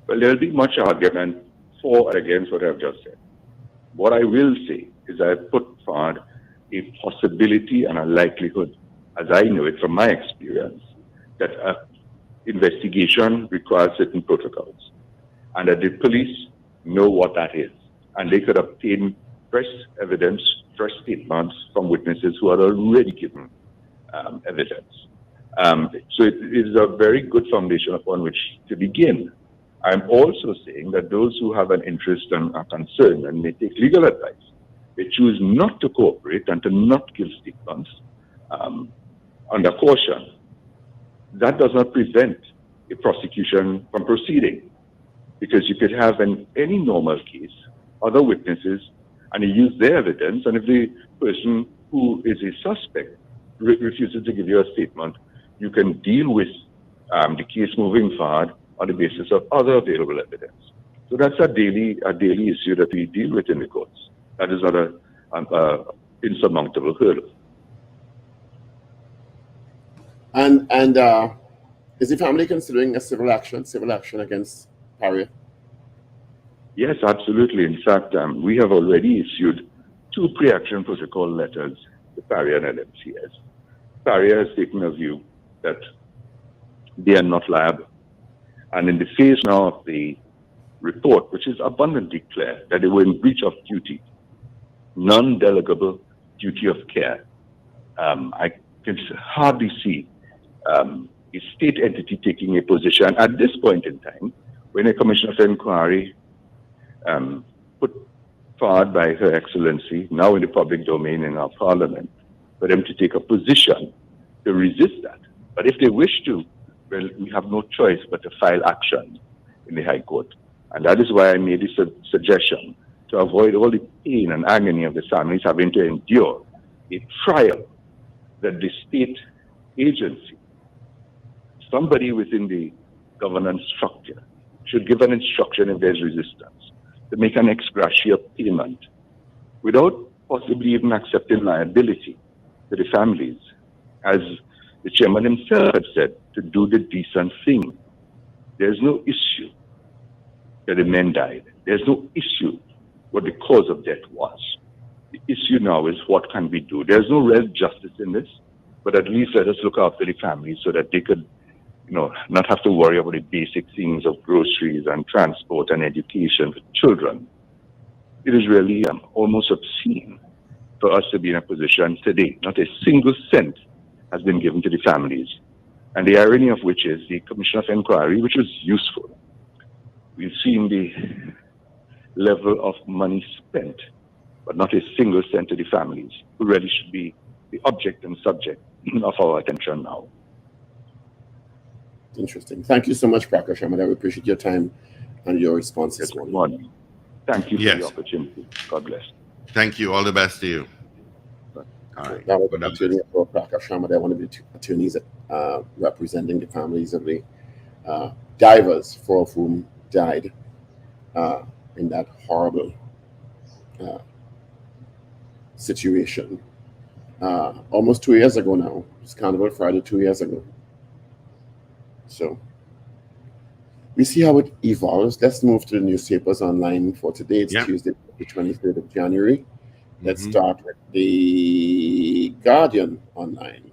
Well, there'll be much argument for and against what I've just said. What I will say is I've put forward a possibility and a likelihood, as I know it from my experience, that an investigation requires certain protocols, and that the police know what that is, and they could obtain fresh evidence, fresh statements from witnesses who are already given evidence. So it is a very good foundation upon which to begin. I'm also saying that those who have an interest and are concerned and may take legal advice, they choose not to cooperate and to not give statements under caution. That does not prevent a prosecution from proceeding, because you could have in any normal case other witnesses and you use their evidence, and if the person who is a suspect refuses to give you a statement, you can deal with the case moving forward on the basis of other available evidence. So that's a daily issue that we deal with in the courts. That is not an insurmountable hurdle. And is the family considering a civil action against Paria? Yes, absolutely. In fact, we have already issued 2 pre-action protocol letters to Paria and LMCS. Paria has taken a view that they are not liable. And in the face now of the report, which is abundantly clear that they were in breach of duty, non-delegable duty of care, I can hardly see a state entity taking a position at this point in time when a commission of inquiry put forward by Her Excellency, now in the public domain in our parliament, for them to take a position to resist that. But if they wish to, well, we have no choice but to file action in the High Court. And that is why I made this suggestion, to avoid all the pain and agony of the families having to endure a trial that the state agency, somebody within the governance structure, should give an instruction if there's resistance to make an ex gratia payment without possibly even accepting liability to the families, as the chairman himself had said, to do the decent thing. There's no issue that the men died. There's no issue what the cause of death was. The issue now is what can we do? There's no real justice in this, but at least let us look after the families so that they could, not have to worry about the basic things of groceries and transport and education for children. It is really almost obscene for us to be in a position today. Not a single cent has been given to the families. And the irony of which is the Commission of Inquiry, which was useful. We've seen the level of money spent, but not a single cent to the families, who really should be the object and subject of our attention now. Interesting. Thank you so much, Prakash Ahmed. I appreciate your time and your responses. Good morning. Thank you for the opportunity. God bless. Thank you. All the best to you. Bye. All right. That was But that attorney for Prakash Ramada, one of the attorneys representing the families of the divers, 4 of whom died in that horrible uh, situation. Almost 2 years ago now. It's Carnival Friday 2 years ago. So we see how it evolves. Let's move to the newspapers online for today. It's Tuesday, the 23rd of January. Let's start with the Guardian online.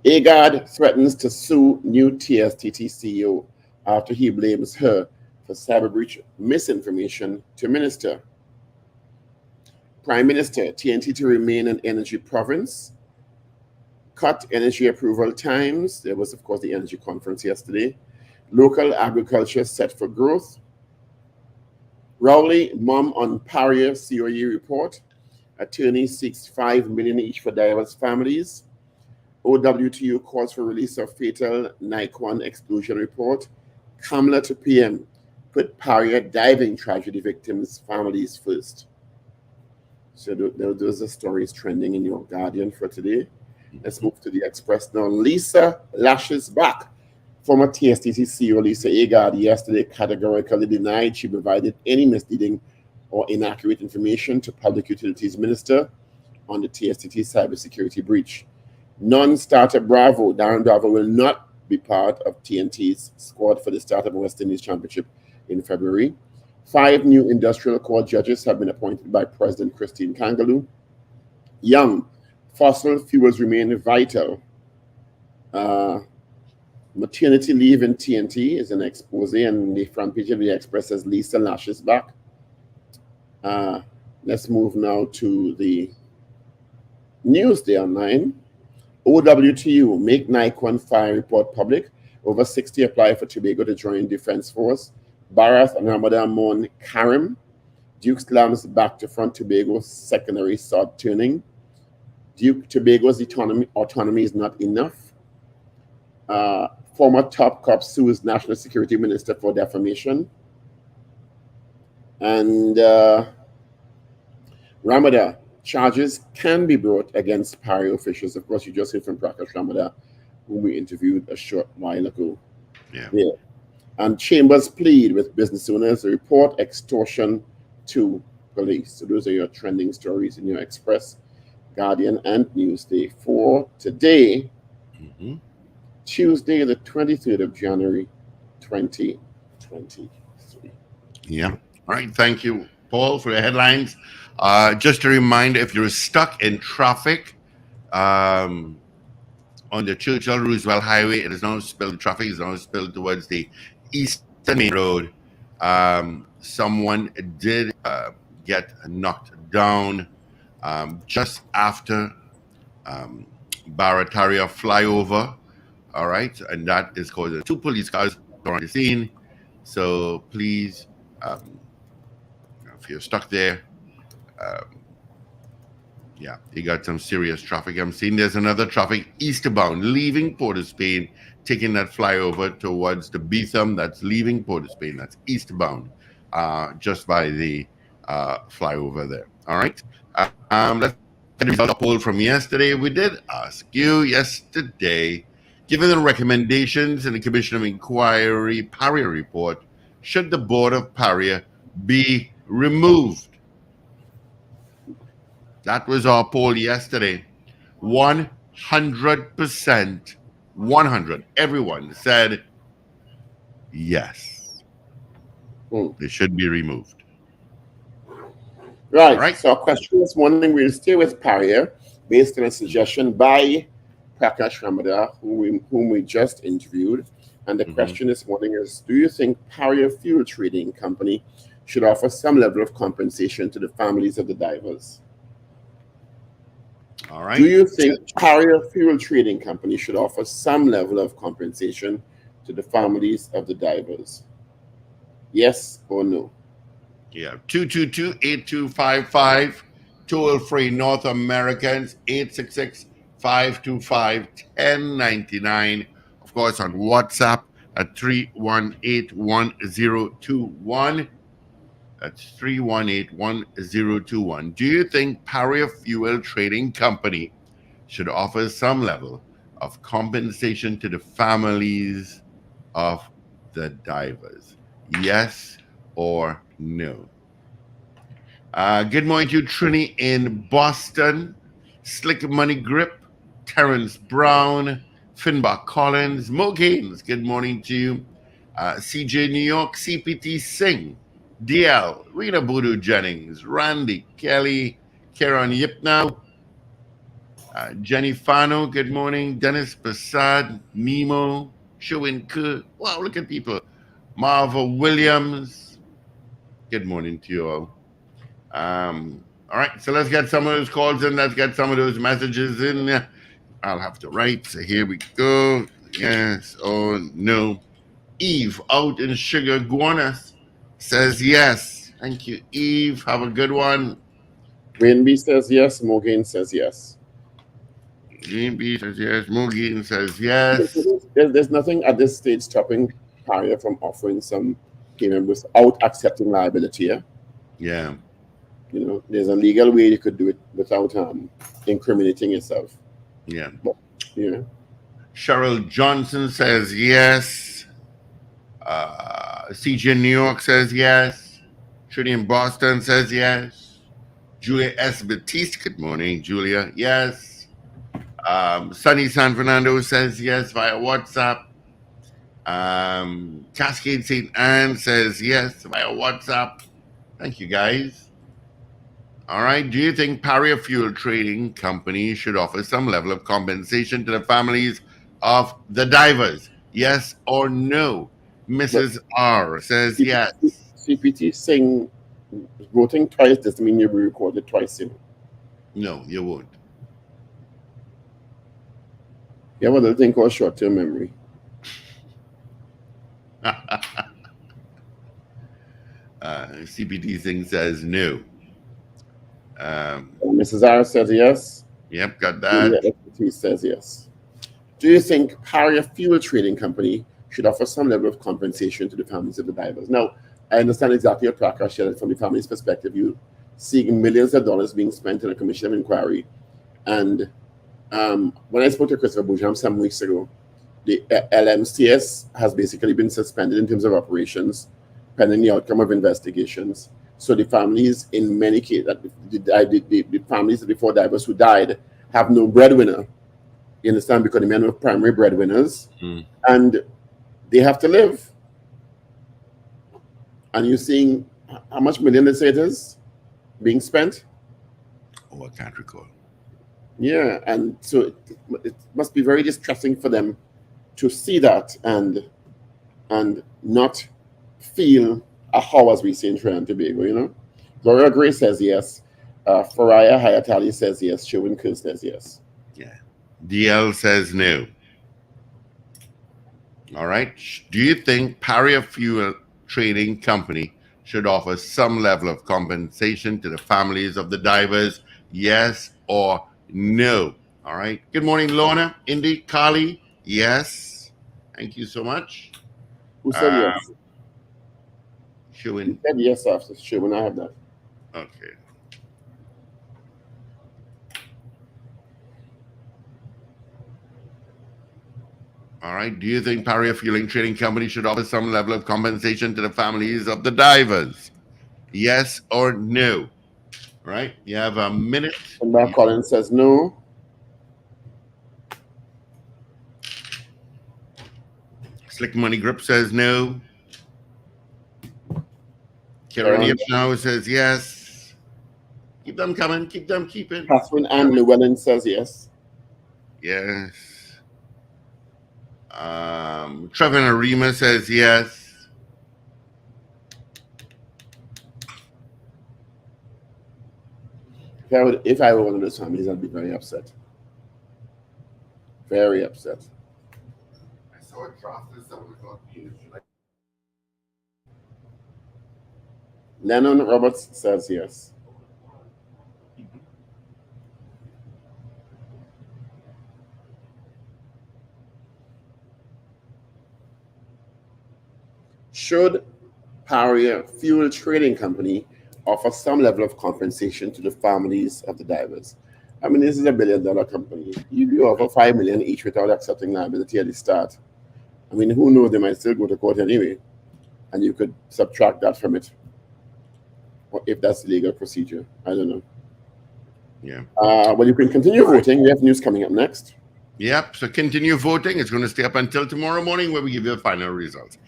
AGAD threatens to sue new TSTT CEO after he blames her for cyber breach misinformation to minister. Prime Minister, TNT to remain an energy province. Cut energy approval times. There was, of course, the energy conference yesterday. Local agriculture set for growth. Rowley, mom on Paria COE report. Attorney seeks $5 million each for divers families. OWTU calls for release of fatal Nikon exclusion report. Kamla to PM, put Paria diving tragedy victims' families first. So those are stories trending in your Guardian for today. Let's move to the Express now. Lisa lashes back. Former TSTT CEO Lisa Agard yesterday categorically denied she provided any misleading or inaccurate information to Public Utilities Minister on the TSTT cybersecurity breach. Non-starter Bravo, Darren Bravo, will not be part of TNT's squad for the start of the West Indies Championship in February. 5 new industrial court judges have been appointed by President Christine Kangaloo. Young, fossil fuels remain vital. Maternity leave in TNT is an expose, and the front page of the Express says Lisa lashes back. Let's move now to the Newsday online. OWTU, make Nikon fire report public. Over 60 apply for Tobago to join Defense Force. Barath and Ramadan Mon Karim. Duke slams back to front Tobago secondary sword turning. Duke Tobago's autonomy is not enough. Former top cop sues National Security Minister for defamation. And Ramada, charges can be brought against Paria officials. Of course, you just heard from Prakash Ramada, whom we interviewed a short while ago. Yeah. And Chambers plead with business owners to report extortion to police. So those are your trending stories in your Express, Guardian, and Newsday for today, Tuesday, the 23rd of January, 2023. Yeah. All right. Thank you, Paul, for the headlines. Just a reminder, if you're stuck in traffic on the Churchill Roosevelt Highway, it is now spilled traffic, is now spilled towards the Eastern Main Road. Someone did get knocked down just after Barataria flyover. All right. And that is causing 2 police cars on the scene. So please, if you're stuck there, yeah, you got some serious traffic. I'm seeing there's another traffic eastbound, leaving Port of Spain, taking that flyover towards the Beetham. That's leaving Port of Spain. That's eastbound, just by the flyover there. All right. Let's get the result of poll from yesterday. We did ask you yesterday, given the recommendations in the Commission of Inquiry Paria report, should the board of Paria be removed? That was our poll yesterday. 100%, 100, everyone said yes. They should be removed. Right. So our question this morning, we'll stay with Paria based on a suggestion by Prakash Ramada, whom we just interviewed. And the question this morning is, do you think Paria Fuel Trading Company should offer some level of compensation to the families of the divers? All right. Do you think Paria Fuel Trading Company should offer some level of compensation to the families of the divers? Yes or no? Yeah, 222-8255, toll-free North Americans, 866-525-1099. Of course, on WhatsApp at 318-1021. That's 318-1021. Do you think Paria Fuel Trading Company should offer some level of compensation to the families of the divers? Yes or no? Good morning to you, Trini in Boston, Slick Money Grip, Terrence Brown, Finbar Collins, Mo Gaines. Good morning to you. CJ New York, CPT Singh, DL, Rena Boodoo Jennings, Randy Kelly, Karen Yipnow, Jenny Fano, good morning. Dennis Prasad, Nemo, Shuin Ke. Wow, look at people. Marva Williams, good morning to you all. All right, so let's get some of those calls in. Let's get some of those messages in. I'll have to write. So here we go. Yes or no. Eve out in Sugar Guanas says yes. Thank you, Eve. Have a good one. Wayne B says yes. Morgan says yes. Green B says yes. Mugi says yes. There's nothing at this stage stopping Paria from offering some payment without accepting liability. Yeah. You know, there's a legal way you could do it without incriminating yourself. Yeah. But, you know. Cheryl Johnson says yes. CJ New York says yes. Trinity in Boston says yes. Julia S. Batiste, good morning, Julia. Yes. Sunny San Fernando says yes via WhatsApp. Cascade St. Anne says yes via WhatsApp. Thank you, guys. All right. Do you think Paria Fuel Trading Company should offer some level of compensation to the families of the divers? Yes or no? Mrs. R says yes. CPT saying voting twice doesn't mean you'll be recorded twice. You know? No, you won't. You have a little thing called short-term memory. CPT thing says no. Mrs. R says yes. Yep, got that. CPT says yes. Do you think Paria Fuel Trading Company should offer some level of compensation to the families of the divers? Now, I understand exactly what Prakash shared from the family's perspective. You seeing millions of dollars being spent in a commission of inquiry. And when I spoke to Christopher Boujam some weeks ago, the LMCS has basically been suspended in terms of operations pending the outcome of investigations. So the families, in many cases, the families of the four divers who died have no breadwinner. You understand? Because the men were primary breadwinners, and they have to live. And you're seeing how much million they say it is being spent? Oh, I can't recall. Yeah, and so it must be very distressing for them to see that and not feel a how, as we say in Trinidad and Tobago, you know. Gloria Gray says yes. Faraya Hayatali says yes. Sherwin Kerr says yes. Yeah. DL says no. All right. Do you think Paria Fuel Trading Company should offer some level of compensation to the families of the divers? Yes or no? All right. Good morning, Lorna, Indy, Kali. Yes. Thank you so much. Who said yes? Sherwin. Who said yes after Sherwin? I have that. Okay. All right. Do you think Paria Fueling Trading Company should offer some level of compensation to the families of the divers? Yes or no? All right. You have a minute. And Mark Collins says no. Slick Money Grip says no. Karen now says yes. Keep them coming. Keep them keeping. Catherine Ann Llewellyn says yes. Yes. Trevor Arima says yes. If I were one of those families, I'd be very upset. Very upset. I saw it drafted at 7 o'clock. Lennon Roberts says yes. Should Power Fuel Trading Company offers some level of compensation to the families of the divers. I mean, this is $1 billion company. You offer $5 million each without accepting liability at the start. I mean, who knows? They might still go to court anyway, and you could subtract that from it, or if that's the legal procedure. I don't know. Yeah. Well, you can continue voting. We have news coming up next. Yep. So continue voting. It's going to stay up until tomorrow morning where we give you the final results.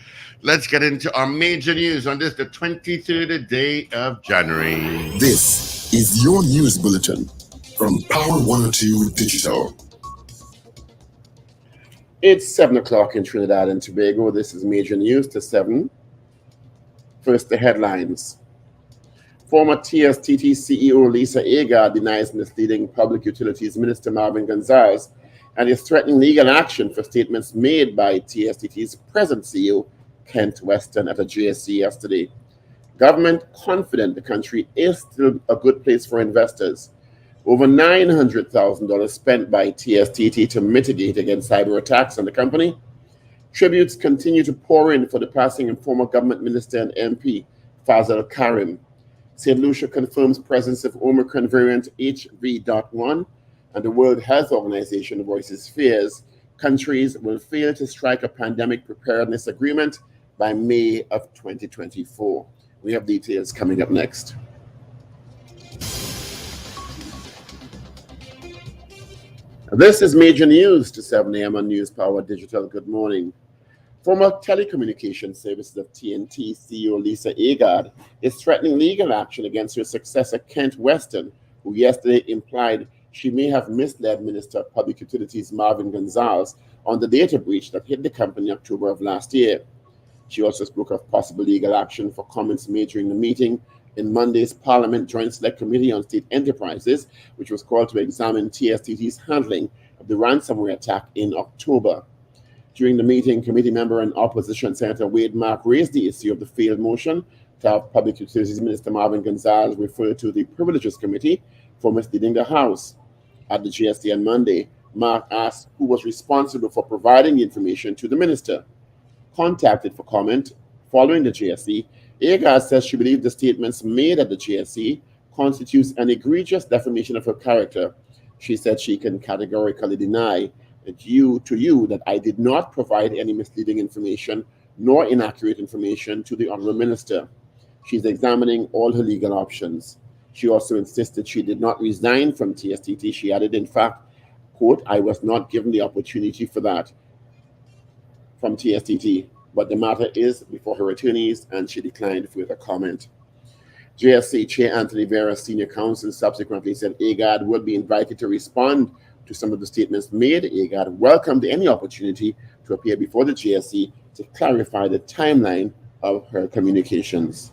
Let's get into our major news on this, the 23rd day of January. This is your news bulletin from Power 102 Digital. It's 7 o'clock in Trinidad and Tobago. This is major news to 7. First, the headlines. Former TSTT CEO Lisa Agard denies misleading Public Utilities Minister Marvin Gonzalez and is threatening legal action for statements made by TSTT's present CEO, Kent Weston, at a GSC yesterday. Government confident the country is still a good place for investors. Over $900,000 spent by TSTT to mitigate against cyber attacks on the company. Tributes continue to pour in for the passing of former government minister and MP Fazal Karim. St. Lucia confirms presence of Omicron variant HV.1, and the World Health Organization voices fears countries will fail to strike a pandemic preparedness agreement by May of 2024. We have details coming up next. This is major news to 7 a.m. on News Power Digital. Good morning. Former telecommunications services of TNT CEO Lisa Agard is threatening legal action against her successor Kent Weston, who yesterday implied she may have misled Minister of Public Utilities Marvin Gonzalez on the data breach that hit the company in October of last year. She also spoke of possible legal action for comments made during the meeting in Monday's Parliament Joint Select Committee on State Enterprises, which was called to examine TSTT's handling of the ransomware attack in October. During the meeting, committee member and opposition Senator Wade Mark raised the issue of the failed motion to have Public Utilities Minister Marvin Gonzalez refer to the Privileges Committee for misleading the House. At the GST on Monday, Mark asked who was responsible for providing the information to the minister. Contacted for comment following the GSC, Agard says she believes the statements made at the GSC constitutes an egregious defamation of her character. She said she can categorically deny that I did not provide any misleading information nor inaccurate information to the Honourable Minister. She's examining all her legal options. She also insisted she did not resign from TSTT. She added, in fact, quote, I was not given the opportunity for that from TSTT, but the matter is before her attorneys, and she declined further comment. JSC Chair Anthony Vera, senior counsel, subsequently said Agard would be invited to respond to some of the statements made. Agard welcomed any opportunity to appear before the GSC to clarify the timeline of her communications.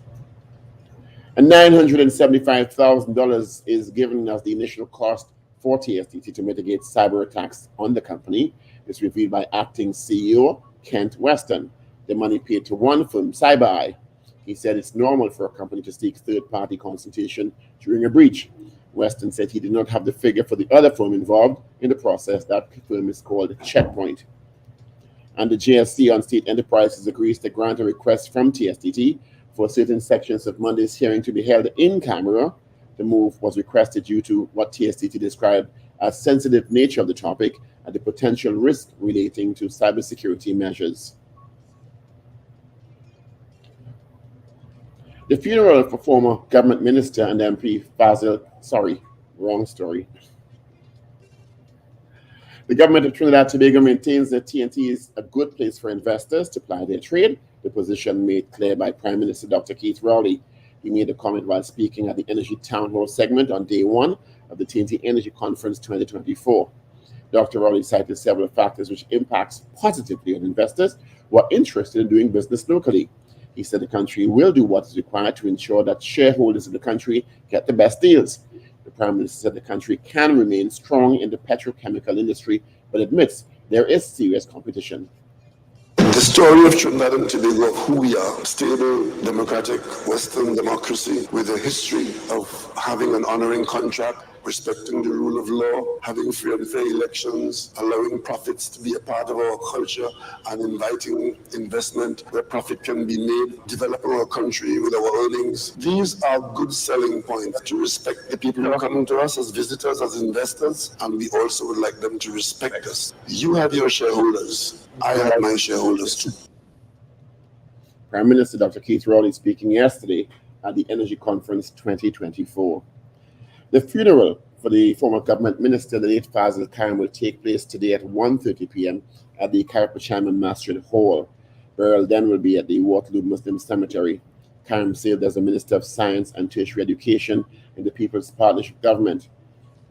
And $975,000 is given as the initial cost for TSTT to mitigate cyber attacks on the company. It's revealed by acting CEO Kent Weston. The money paid to one firm, CyberEye. He said it's normal for a company to seek third-party consultation during a breach. Weston said he did not have the figure for the other firm involved in the process. That firm is called Checkpoint. And the GSC on State Enterprises agrees to grant a request from TSTT for certain sections of Monday's hearing to be held in camera. The move was requested due to what TSTT described as sensitive nature of the topic and the potential risk relating to cybersecurity measures. The funeral for former government minister and MP Fazal, wrong story. The government of Trinidad and Tobago maintains that TNT is a good place for investors to ply their trade, the position made clear by Prime Minister Dr. Keith Rowley. He made a comment while speaking at the Energy Town Hall segment on day one of the TNT Energy Conference 2024. Dr. Rowley cited several factors which impacts positively on investors who are interested in doing business locally. He said the country will do what is required to ensure that shareholders in the country get the best deals. The Prime Minister said the country can remain strong in the petrochemical industry, but admits there is serious competition. The story of Trinidad and Tobago, of who we are, stable, democratic, Western democracy with a history of having an honoring contract respecting the rule of law, having free and fair elections, allowing profits to be a part of our culture, and inviting investment where profit can be made, developing our country with our earnings. These are good selling points to respect the people who come to us as visitors, as investors, and we also would like them to respect us. You have your shareholders. I have my shareholders too. Prime Minister Dr. Keith Rowley speaking yesterday at the Energy Conference 2024. The funeral for the former government minister, the late Fazil Karim, will take place today at 1:30 p.m. at the Carapachama Masjid Hall. Burial then will be at the Waterloo Muslim Cemetery. Karim served as the Minister of Science and Tertiary Education in the People's Partnership Government.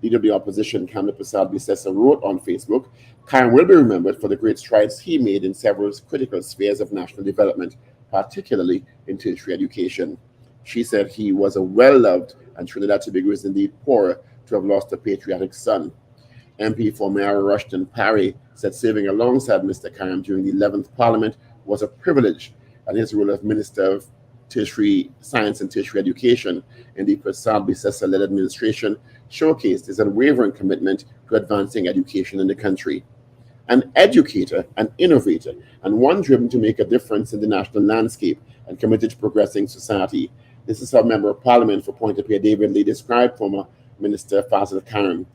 Leader of the opposition, Kamla Prasad Bissessa, wrote on Facebook, Karim will be remembered for the great strides he made in several critical spheres of national development, particularly in tertiary education. She said he was a well-loved, and Trinidad and Tobago is indeed poorer to have lost a patriotic son. MP for Mayor Rushton Parry said serving alongside Mr. Karim during the 11th Parliament was a privilege, and his role as Minister of Tertiary Science and Tertiary Education in the Prasad Bissessa-led administration showcased his unwavering commitment to advancing education in the country. An educator, an innovator, and one driven to make a difference in the national landscape and committed to progressing society. This is how Member of Parliament for Point-a-Pierre David Lee described former Minister Fazil Karim.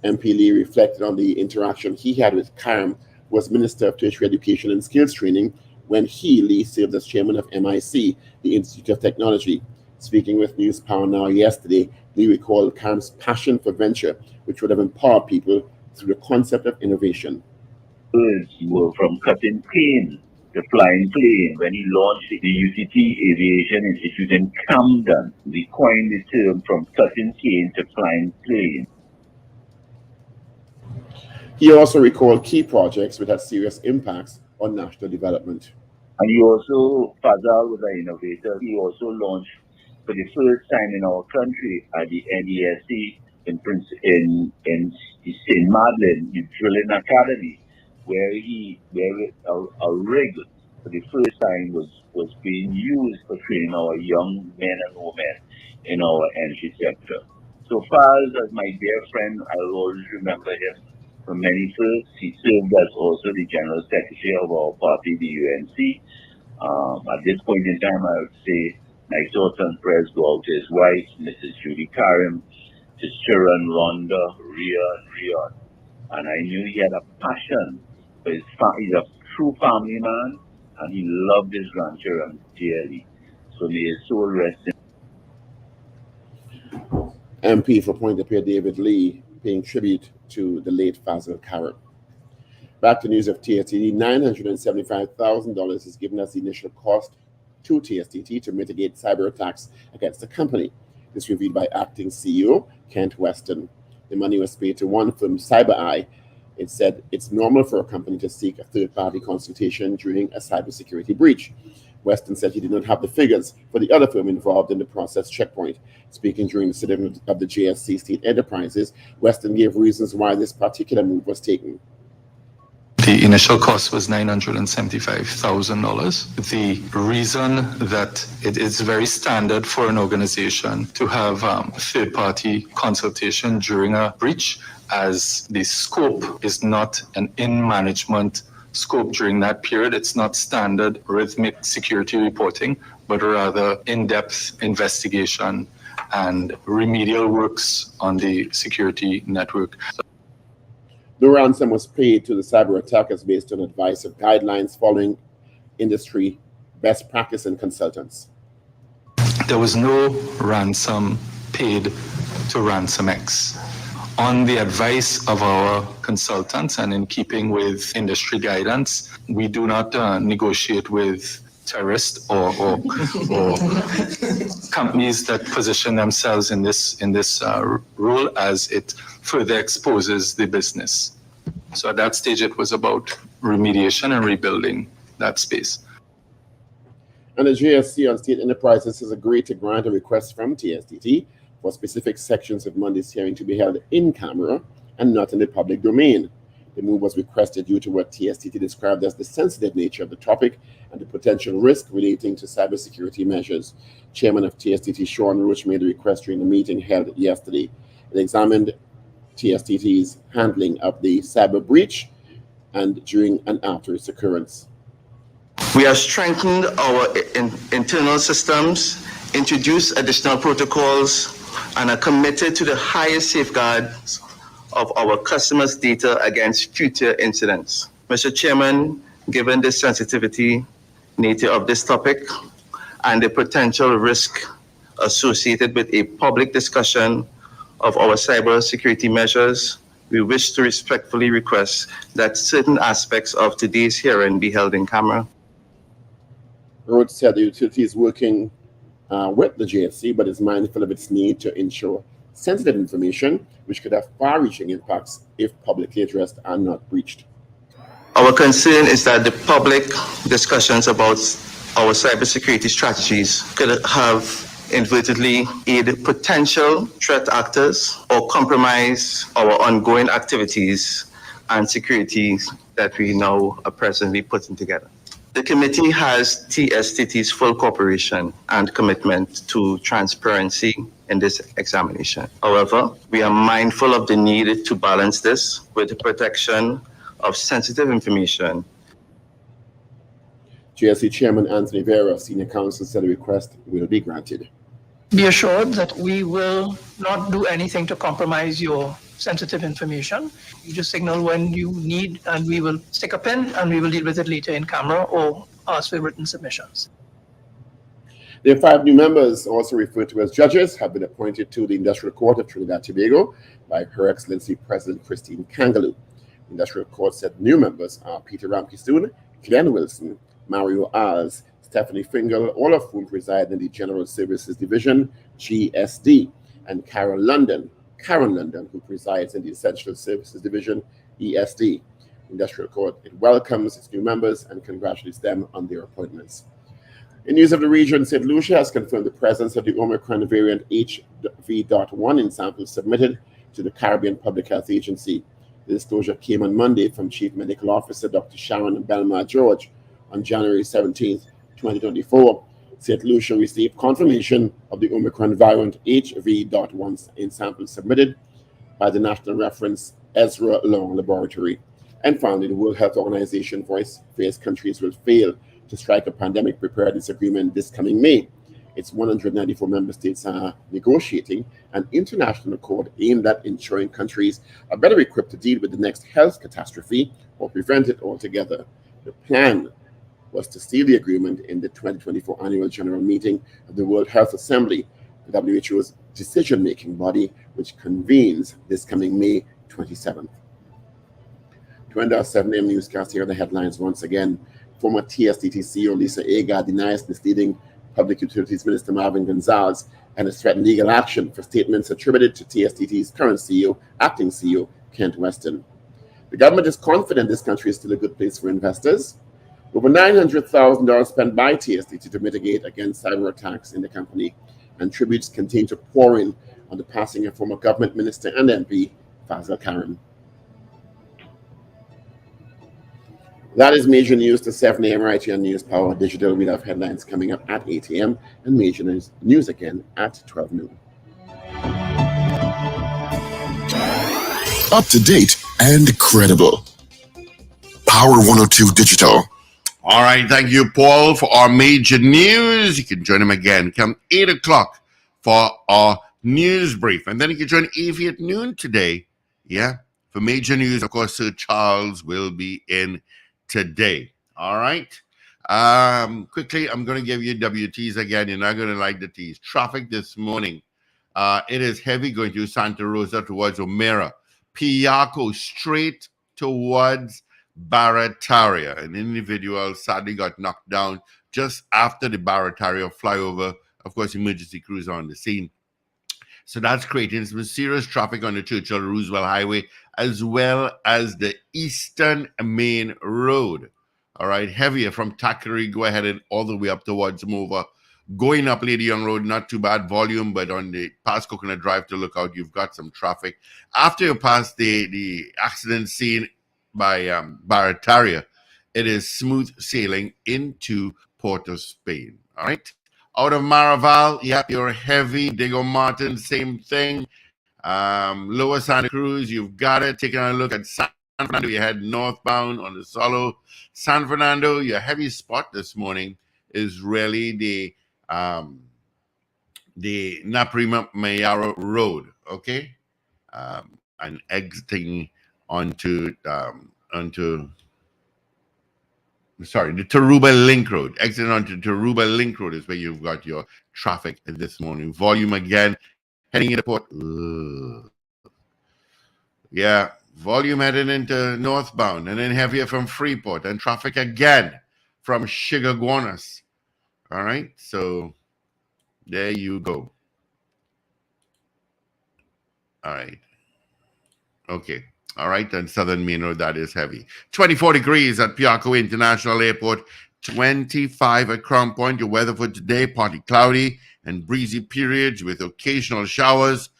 MP Lee reflected on the interaction he had with Karim, who was Minister of Tertiary Education and Skills Training, when he, Lee, served as chairman of MIC, the Institute of Technology. Speaking with News Power Now yesterday, Lee recalled Karim's passion for venture, which would have empowered people through the concept of innovation. He worked from cutting cane to flying plane. When he launched the UCT Aviation Institute in Camden, we coined the term from cutting cane to flying plane. He also recalled key projects which had serious impacts on national development. And he also, Fazal was an innovator. He also launched for the first time in our country at the NESC in St. Madeleine, the Drilling Academy, where a rig for the first time was being used for training our young men and women in our energy sector. So Faz, as my dear friend, I'll always remember him from many firsts. He served as also the General Secretary of our party, the UNC. At this point in time, I would say my thoughts and prayers go out to his wife, Mrs. Judy Karim, his children, Rhonda, Rion. And I knew he had a passion for his family. He's a true family man, and he loved his grandchildren dearly. So may his soul rest in. MP for Point-a-Pierre David Lee paying tribute to the late Fazil Karim. Back to news of TSTT, $975,000 is given as the initial cost to TSTT to mitigate cyber attacks against the company. This revealed by acting CEO Kent Weston. The money was paid to one firm, CyberEye. It said it's normal for a company to seek a third-party consultation during a cybersecurity breach. Weston said he did not have the figures for the other firm involved in the process Checkpoint. Speaking during the sitting of the JSC State Enterprises, Weston gave reasons why this particular move was taken. The initial cost was $975,000. The reason that it is very standard for an organization to have third-party consultation during a breach, as the scope is not an in-management scope during that period. It's not standard rhythmic security reporting, but rather in-depth investigation and remedial works on the security network. The ransom was paid to the cyber attackers based on advice of guidelines following industry best practice and consultants. There was no ransom paid to RansomX. On the advice of our consultants and in keeping with industry guidance, we do not negotiate with terrorists or companies that position themselves in this role, as it further exposes the business. So at that stage, it was about remediation and rebuilding that space. And the JSC on State Enterprises has agreed to grant a request from TSTT for specific sections of Monday's hearing to be held in camera and not in the public domain. The move was requested due to what TSTT described as the sensitive nature of the topic and the potential risk relating to cybersecurity measures. Chairman of TSTT, Sean Roach, made the request during the meeting held yesterday. It examined TSTT's handling of the cyber breach and during and after its occurrence. We have strengthened our internal systems, introduced additional protocols, and are committed to the highest safeguards of our customers' data against future incidents. Mr. Chairman, given the sensitivity nature of this topic and the potential risk associated with a public discussion of our cybersecurity measures, we wish to respectfully request that certain aspects of today's hearing be held in camera. Road said the utility is working with the JSC, but is mindful of its need to ensure sensitive information, which could have far-reaching impacts if publicly addressed and not breached. Our concern is that the public discussions about our cybersecurity strategies could have inadvertently aid potential threat actors or compromise our ongoing activities and security that we now are presently putting together. The committee has TSTT's full cooperation and commitment to transparency in this examination. However, we are mindful of the need to balance this with the protection of sensitive information. JSC Chairman Anthony Vera, Senior Counsel, said the request will be granted. Be assured that we will not do anything to compromise your sensitive information. You just signal when you need, and we will stick a pin and we will deal with it later in camera or ask for written submissions. The 5 new members, also referred to as judges, have been appointed to the Industrial Court of Trinidad and Tobago by Her Excellency President Christine Kangaloo. The Industrial Court said new members are Peter Ramkistoon, Glenn Wilson, Mario Az, Stephanie Fingal, all of whom reside in the General Services Division, GSD, and Karen London, who presides in the Essential Services Division, ESD. Industrial Court, it welcomes its new members and congratulates them on their appointments. In news of the region, St. Lucia has confirmed the presence of the Omicron variant HV.1 in samples submitted to the Caribbean Public Health Agency. The disclosure came on Monday from Chief Medical Officer Dr. Sharon Belmar George on January 17, 2024. St. Lucia received confirmation of the Omicron variant HV.1 in samples submitted by the National Reference Ezra Long Laboratory. And finally, the World Health Organization voiced various countries will fail to strike a pandemic preparedness agreement this coming May. Its 194 member states are negotiating an international accord aimed at ensuring countries are better equipped to deal with the next health catastrophe or prevent it altogether. The plan was to seal the agreement in the 2024 annual general meeting of the World Health Assembly, the WHO's decision-making body, which convenes this coming May 27th. To end our 7 a.m. newscast, here are the headlines once again. Former TSTT CEO Lisa Agar denies misleading Public Utilities Minister Marvin Gonzalez and has threatened legal action for statements attributed to TSTT's current CEO, acting CEO, Kent Weston. The government is confident this country is still a good place for investors. Over $900,000 spent by TSTT to mitigate against cyber attacks in the company, and tributes continue to pour in on the passing of former government minister and MP Fazal Karim. That is major news to 7 a.m. right here on News Power Digital. We have headlines coming up at 8 a.m. and major news again at 12 noon. Up to date and credible. Power 102 Digital. All right, thank you, Paul, for our major news. You can join him again come 8 o'clock for our news brief. And then you can join Evie at noon today, for major news. Of course, Sir Charles will be in today. All right. Quickly, I'm going to give you WTs again. You're not going to like the T's. Traffic this morning. It is heavy going to Santa Rosa towards O'Meara. Piaco straight towards Barataria. An individual sadly got knocked down just after the Barataria flyover. Of course, emergency crews are on the scene. So that's creating some serious traffic on the Churchill Roosevelt Highway, as well as the Eastern Main Road. All right, heavier from Thackeray, go ahead and all the way up towards Mova. Going up Lady Young Road, not too bad volume, but on the past Coconut Drive to Lookout, you've got some traffic. After you pass the accident scene by Barataria, it is smooth sailing into Port of Spain. All right. Out of Maraval, you're heavy. Diego Martin, same thing. Lower Santa Cruz, you've got it. Taking a look at San Fernando, you head northbound on the Solo. San Fernando, your heavy spot this morning is really the Naprima Mayaro Road, okay? And exiting onto the Taruba Link Road. Exiting onto Taruba Link Road is where you've got your traffic this morning. Volume again, heading into port. Yeah, volume heading into northbound, and then heavier from Freeport, and traffic again from Chigaguanas. All right, so there you go. All right. Okay. All right. And Southern Main Road, that is heavy. 24 degrees at Piarco International Airport. 25 at Crown Point. Your weather for today, partly cloudy and breezy periods with occasional showers.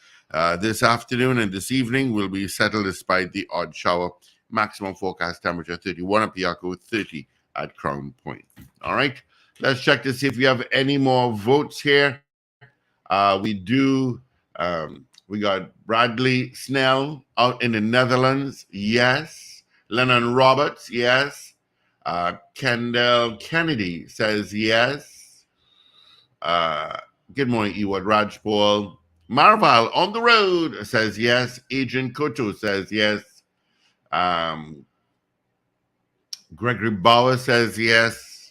This afternoon and this evening will be settled despite the odd shower. Maximum forecast temperature 31 at Piarco, 30 at Crown Point. All right. Let's check to see if we have any more votes here. We do. We got Bradley Snell out in the Netherlands. Yes. Lennon Roberts. Yes. Kendall Kennedy says yes. Good morning, Ewart Rajpal. Marval on the road says yes. Adrian Koto says yes. Gregory Bauer says yes.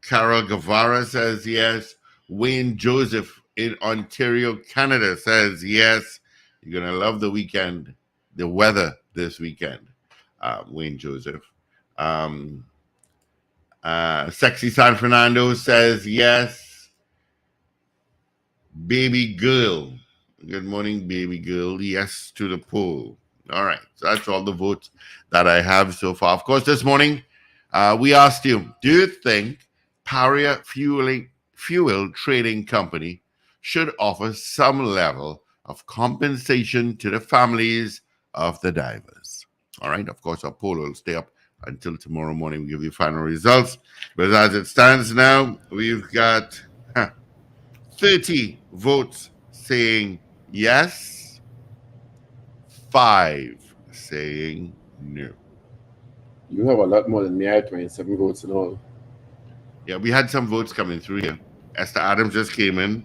Carol Guevara says yes. Wayne Joseph in Ontario, Canada says yes. You're going to love the weekend, the weather this weekend, Wayne Joseph. Sexy San Fernando says yes. Baby girl. Good morning, baby girl. Yes to the poll. All right. So that's all the votes that I have so far. Of course, this morning we asked you, do you think Paria Fuel Trading Company should offer some level of compensation to the families of the divers? All right. Of course, our poll will stay up until tomorrow morning. We'll give you final results. But as it stands now, we've got 30 votes saying yes, 5 saying no. You have a lot more than me. I had 27 votes in all. Yeah, we had some votes coming through here. Esther Adams just came in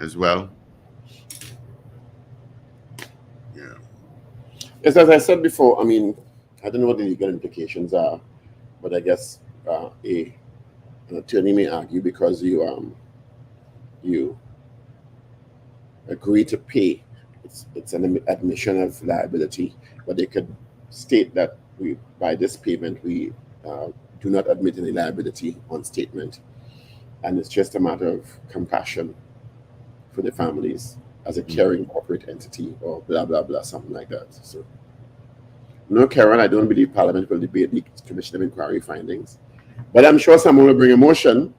as well. Yeah. Yes, as I said before, I mean, I don't know what the legal implications are, but I guess an attorney may argue because you agree to pay. It's an admission of liability, but they could state that by this payment we do not admit any liability on statement, and it's just a matter of compassion for the families as a caring corporate entity, or blah blah blah, something like that. So, no, Karen, I don't believe Parliament will debate the Commission of Inquiry findings, but I'm sure someone will bring a motion.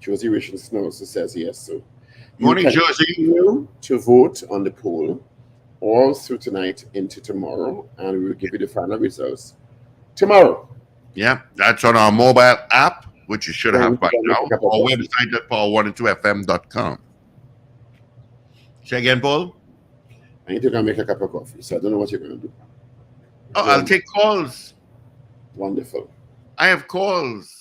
Josie Richard Snow says yes. So, morning, Josie. To vote on the poll all through tonight into tomorrow, and we will give you the final results tomorrow. Yeah, that's on our mobile app, which you should have by now, or website at power102fm.com. Say again, Paul? I need to go make a cup of coffee, so I don't know what you're going to do. Oh, I'll take calls. Wonderful. I have calls.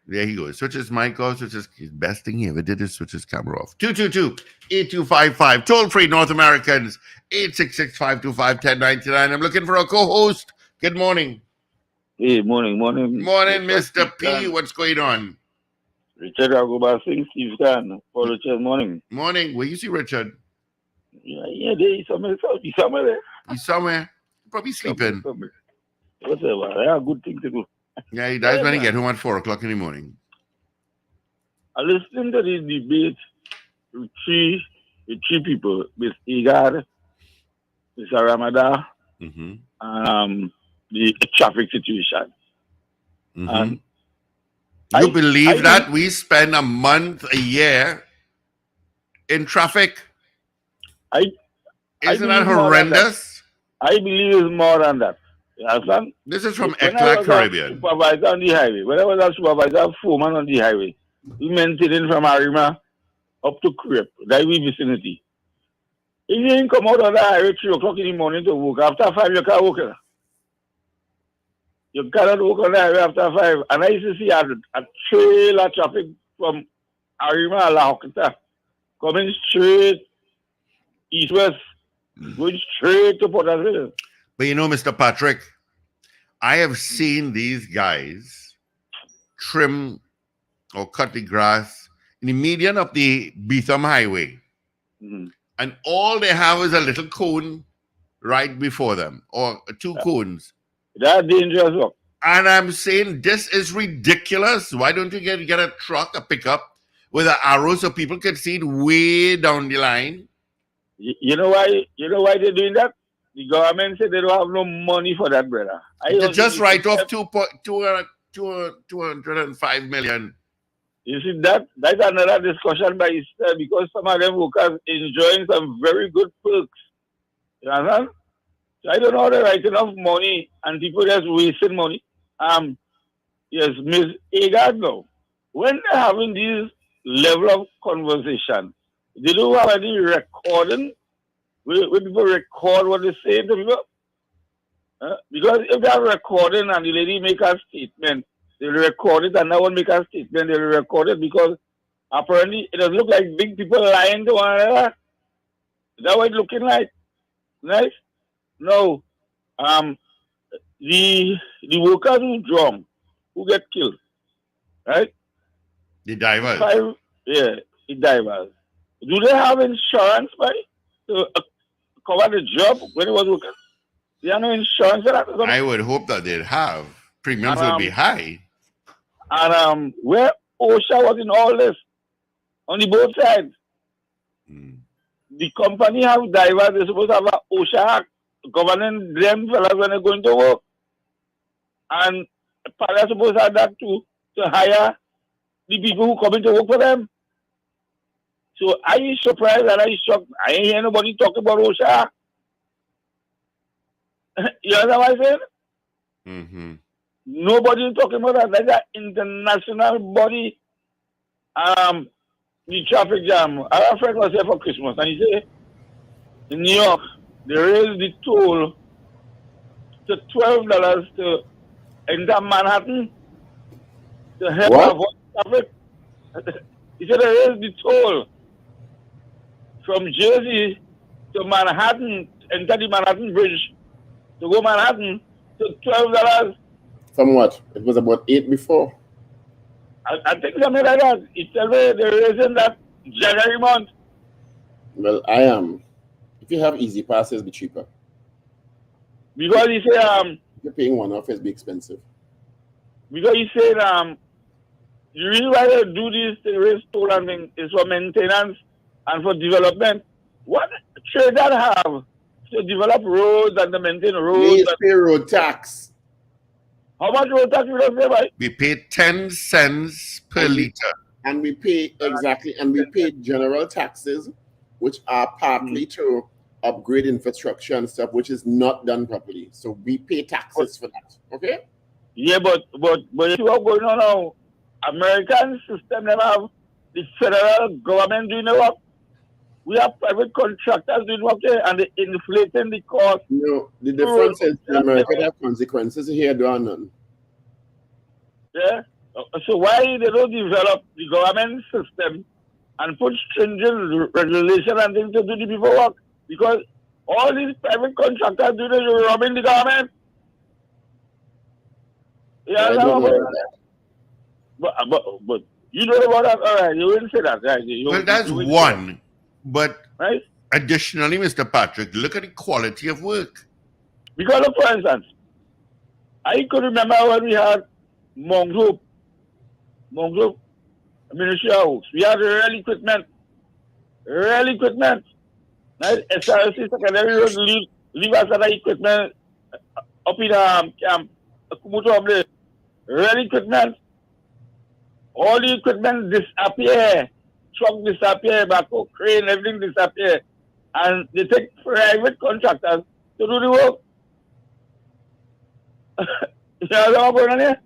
There he goes. Switch his mic off. Switch his best thing he ever did is switch his camera off. 222-8255. Toll free North Americans. 866-525-1099. I'm looking for a co-host. Good morning. Hey, morning. Morning, Mr. P. What's going on? Richard Ragoobarsingh, Steve Khan. Paul Richard, morning. Morning. Where you see Richard? Yeah, there he's somewhere there. He's somewhere. Probably sleeping. Whatever. I have a good thing to do. Yeah, he does when he get home at 4 o'clock in the morning. I listened to the debate with three people, Miss Igad, Mr. Ramadan, and the traffic situation. And you believe that we spend a month a year in traffic? Isn't that horrendous? I believe it's more than that. You understand? This is from ECLA Caribbean. Supervisor on the highway. When I was a supervisor, foreman on the highway, we maintaining from Arima up to Crepe, that we vicinity. If you didn't come out on the highway 3 o'clock in the morning to work, after 5 you can't work. You cannot work on the highway after 5. And I used to see a trail of traffic from Arima and La Hokita coming straight east-west, going straight to Port Harcourt. But you know, Mr. Patrick, I have seen these guys trim or cut the grass in the median of the Beetham Highway. Mm-hmm. And all they have is a little cone right before them, or 2 cones. That's dangerous work. And I'm saying, this is ridiculous. Why don't you get a truck, a pickup, with an arrow so people can see it way down the line? You know why they're doing that? The government said they don't have no money for that, brother. They just write off 205 million. You see, that's another discussion by itself, because some of them workers enjoying some very good perks. You understand? So I don't know how they write enough money and people just wasting money. Yes, Ms. Agard now, when they're having this level of conversation, they don't have any recording where people record what they say to people. Because if they are recording and the lady make a statement, they'll record it, and no one make a statement, they'll record it, because apparently it doesn't look like big people lying to one another. Is that what it's looking like? Nice? No. The workers who drown, who get killed, right? The divers. The divers. Do they have insurance, right, to cover the job when it was working? They have no insurance for that? I would hope that they'd have. Premiums would be high. And where OSHA was in all this, on the both sides, the company have divers, they're supposed to have an OSHA act governing them fellas when they're going to work. And they're supposed to have that too, to hire the people who come in to work for them. So I am surprised and I am shocked. I ain't hear nobody talk about OSHA. You understand what I'm saying? Mm-hmm. Nobody talking about that. That's an international body. The traffic jam. Our friend was here for Christmas, and he said in New York they raised the toll to $12 to enter Manhattan to help avoid traffic. He said they raised the toll from Jersey to Manhattan, enter the Manhattan Bridge to go Manhattan to $12. From what? It was about 8 before. I think something like that. It's the way they're raising that January month. Well, I am. If you have easy passes, be cheaper. Because he said if you're paying one off, it's be expensive. Because he said the reason why they do this, the raise toll and thing, is for maintenance and for development. What should that have to develop roads and to maintain roads? We pay road tax. How much road tax we don't pay by? We pay 10 cents per liter. And we pay, exactly, and we pay general taxes, which are partly to upgrade infrastructure and stuff, which is not done properly. So we pay taxes for that. Okay? Yeah, but if you are going on now, American system never have the federal government doing the work. We have private contractors doing work there, and they're inflating the cost. No, the difference is in America, they have consequences. Here, there are none. Yeah? So why they don't develop the government system and put stringent regulation and things to do the people work? Because all these private contractors do this, you're robbing the government. Yeah, I don't know that. But you know about that, all right? You wouldn't say that, right? Well, that's one. But right? Additionally, Mr. Patrick, look at the quality of work. Because, for instance, I could remember when we had Mount Hope, Ministry of House. We had rail equipment. Right? SRC Secondary Road leave us that equipment up in Camp Kumutu. Rail equipment. All the equipment disappear. Truck disappear, backhoe, crane, everything disappear. And they take private contractors to do the work. You know what's going on here?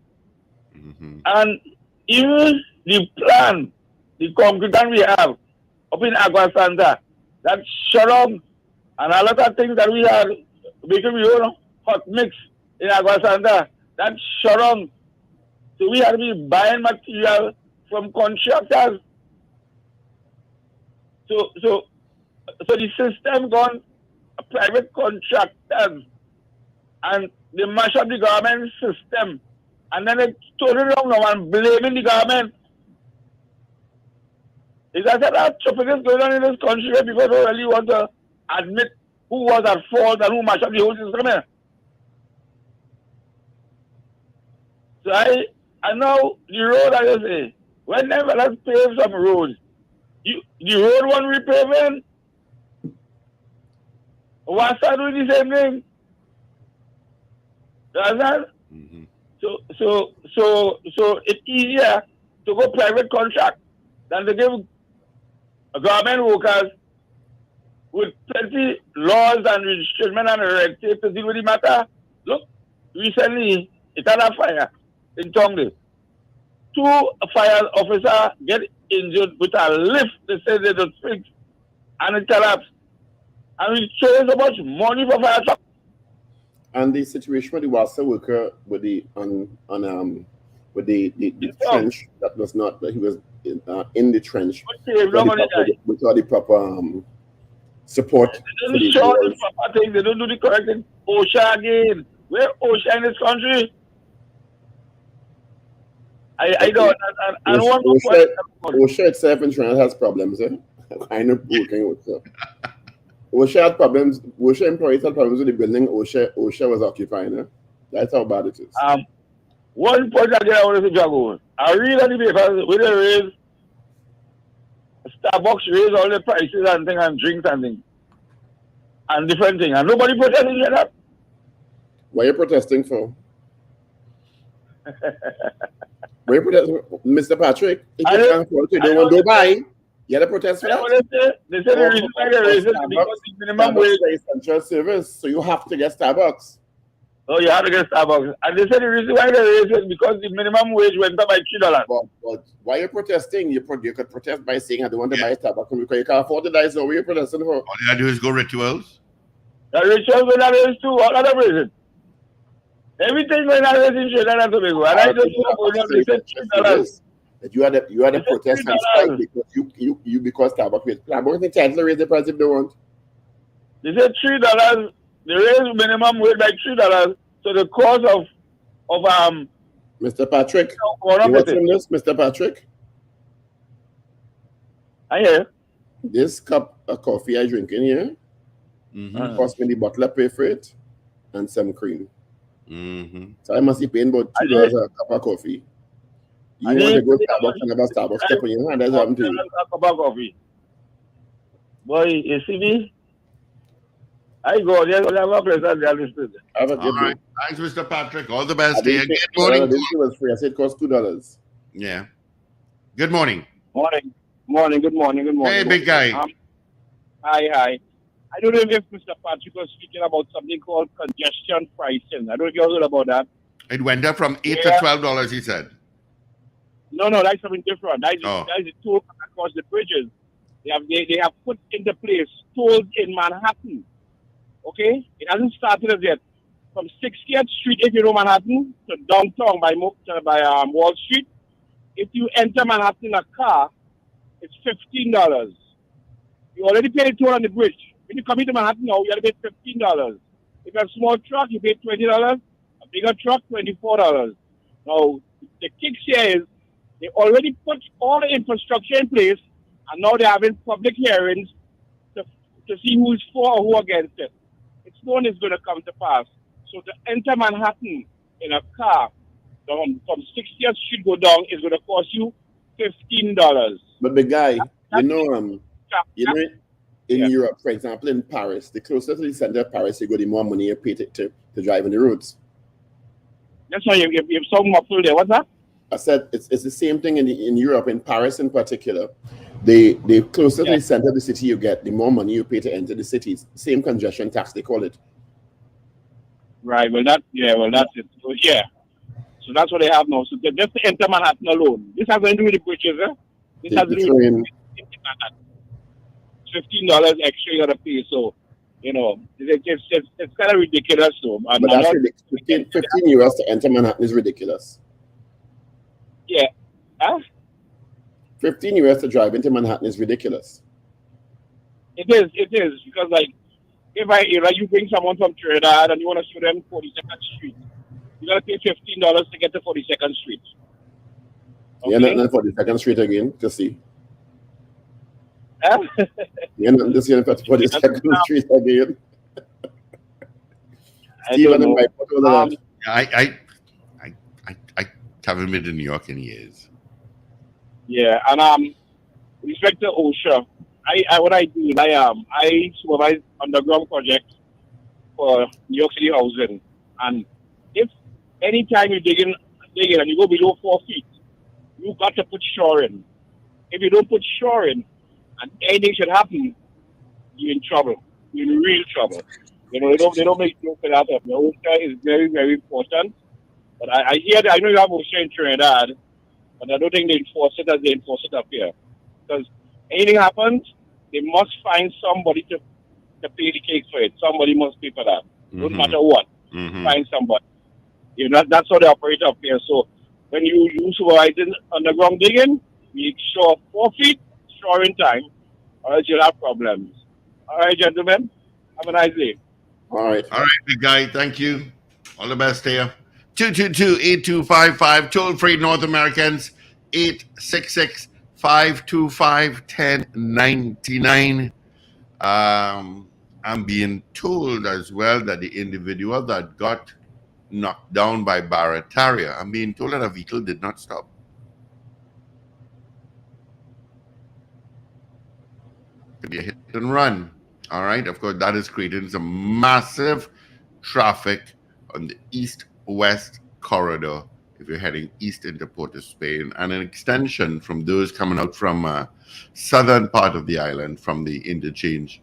Mm-hmm. And even the plan, the concrete that we have up in Agua Santa, that shut down, and a lot of things that we had making we own hot mix in Agua Santa, that shut down. So we had to be buying material from contractors. So the system gone private contractors, and they mash up the government system, and then they turn it around now and blaming the government. Is that chopping is going on in this country because they really want to admit who was at fault and who mashed up the whole system here? So I know the road, as I say, whenever let's pave some roads, the road one repaving, what's that doing the same thing? You understand? Mm-hmm. So it's easier to go private contract than to give government workers with plenty laws and restrictions and red tape to deal with the matter. Look, recently it had a fire in Tonga. 2 fire officers get injured with a lift they say they don't fix, and it collapsed. And we chose so much money for fire truck. And the situation with the Wassa worker with the with the trench that was not that he was in the trench with all the proper support. They don't show the proper thing. They don't do the correct thing. OSHA again. Where OSHA in this country? I don't. I don't want to. OSHA itself in Trinidad has problems. Kind of working with them. OSHA had problems. OSHA employees had problems with the building OSHA was occupying. That's how bad it is. One point again I want to say, Jago. I read on the papers where they raise Starbucks raise all the prices and things and drinks and things and different things, and nobody protesting for that. What are you protesting for? What are you protesting for? Mr. Patrick, if you can't afford to, don't want to buy. You had to protest for that? They say the reason why they raise it is because the minimum wage is essential service, so you have to get Starbucks. Oh, you have to get Starbucks. And they say the reason why they raise it is because the minimum wage went up by $3. But why are you protesting? You could protest by saying I don't want to buy Starbucks because you can't afford to buy, so what are you protesting for? All you gotta do is go rituals. The rituals will not raise too. All other reasons. Everything will not raise in Trinidad and Tobago. And I just want to say $3. That you had a protest and strike because you because Starbucks is entitled to raise the price if they want. They said $3. They raise minimum wage by $3. So the cost of Mr. Patrick, you watching this, Mr. Patrick? I hear. This cup of coffee I drink in here cost me the butler pay for it and some cream. So I must be paying about $2 a cup of coffee. You want to go to Starbucks and have a Starbucks cup in your hand? That's what I'm doing. A cup of coffee. Boy, you see me? I go there. I have a present. Have a good day. Thanks, Mr. Patrick. All the best. Good morning. This was free. I said it cost $2. Yeah. Good morning. Morning. Good morning. Hey, big guy. Hi. I don't know if Mr. Patrick was speaking about something called congestion pricing. I don't know if you heard about that. It went up from $8 to $12, he said. No, that's something different. That's the toll across the bridges. They have put into place tolls in Manhattan. Okay? It hasn't started as yet. From 60th Street, if you know Manhattan, to downtown by Wall Street. If you enter Manhattan in a car, it's $15. You already paid a toll on the bridge. When you come into Manhattan now, you have to pay $15. If you have a small truck, you pay $20. A bigger truck, $24. Now, the kicks here is they already put all the infrastructure in place, and now they're having public hearings to see who's for or who against it. It's known it's going to come to pass. So to enter Manhattan in a car from 60th Street go down is going to cost you $15. But the guy, in Europe, for example, in Paris, the closer to the center of Paris you go, the more money you pay to drive on the roads. That's why you have some muffled there. What's that? I said it's the same thing in Europe, in Paris in particular. The closer to the center of the city you get, the more money you pay to enter the city. Same congestion tax, they call it. Right. Well, that's it. So, So that's what they have now. So just to enter Manhattan alone. This has nothing to do with the bridges, eh? This has to do with Manhattan. $15 extra you gotta pay. So, you know, it's kind of ridiculous. So, but that's ridiculous. 15 US to enter Manhattan is ridiculous. Yeah. Huh? 15 US to drive into Manhattan is ridiculous. It is because like if you bring someone from Trinidad and you want to show them 42nd Street, you gotta pay $15 to get to 42nd Street. Okay? Yeah, not 42nd Street again to see. Huh? You're not just here for 42nd Street again. Steven and Mike, what was that? I haven't been to New York in years. Yeah, and with respect to OSHA, what I do is I supervise underground projects for New York City housing, and if anytime you dig in and you go below 4 feet, you got to put shore in. If you don't put shore in, and anything should happen, you're in trouble. You're in real trouble. You know, they don't make jokes for that. The OSHA is very, very important. But I know you have OSHA in Trinidad, but I don't think they enforce it as they enforce it up here. Because anything happens, they must find somebody to pay the cake for it. Somebody must pay for that. No matter what. Find somebody. You know, that's how they operate up here. So when you supervise underground digging, make sure 4 feet, shore in time, or else you'll have problems. All right, gentlemen. Have a nice day. All right, big guy. Thank you. All the best here. 222-8255. Toll free North Americans. 866-525-1099. I'm being told as well that the individual that got knocked down by barataria, I'm being told that a vehicle did not stop. Could be a hit and run. All right. Of course, that is creating some massive traffic on the east-west corridor if you're heading east into Port of Spain, and an extension from those coming out from southern part of the island from the interchange.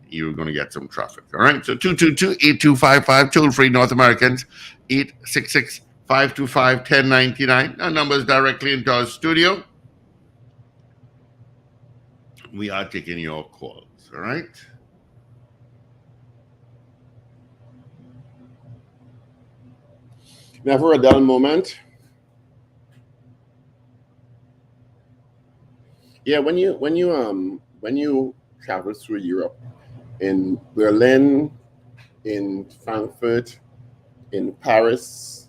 You're going to get some traffic. All right. So 222-8255, toll free North Americans, 866-525-1099. Our numbers directly into our studio. We are taking your calls. All right. Never a dull moment. Yeah, when you travel through Europe, in Berlin, in Frankfurt, in Paris,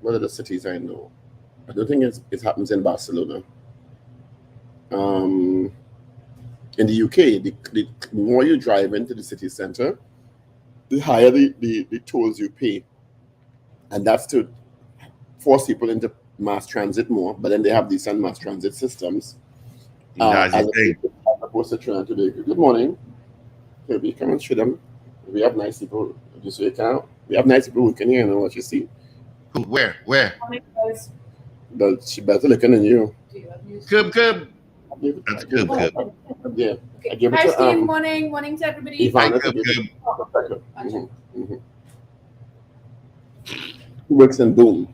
what are the cities I know? I don't think it happens in Barcelona. In the UK, the more you drive into the city center, the higher the tolls you pay. And that's to force people into mass transit more, but then they have decent mass transit systems. As opposed to Trinidad and Tobago. Good morning. Kirby, come and show them. We have nice people. Just so you can. We have nice people who can hear and know what you see. Where? But she better looking than you. Good. That's good. Yeah. Okay. Hi, Steve. Morning to everybody. Who works in Boom.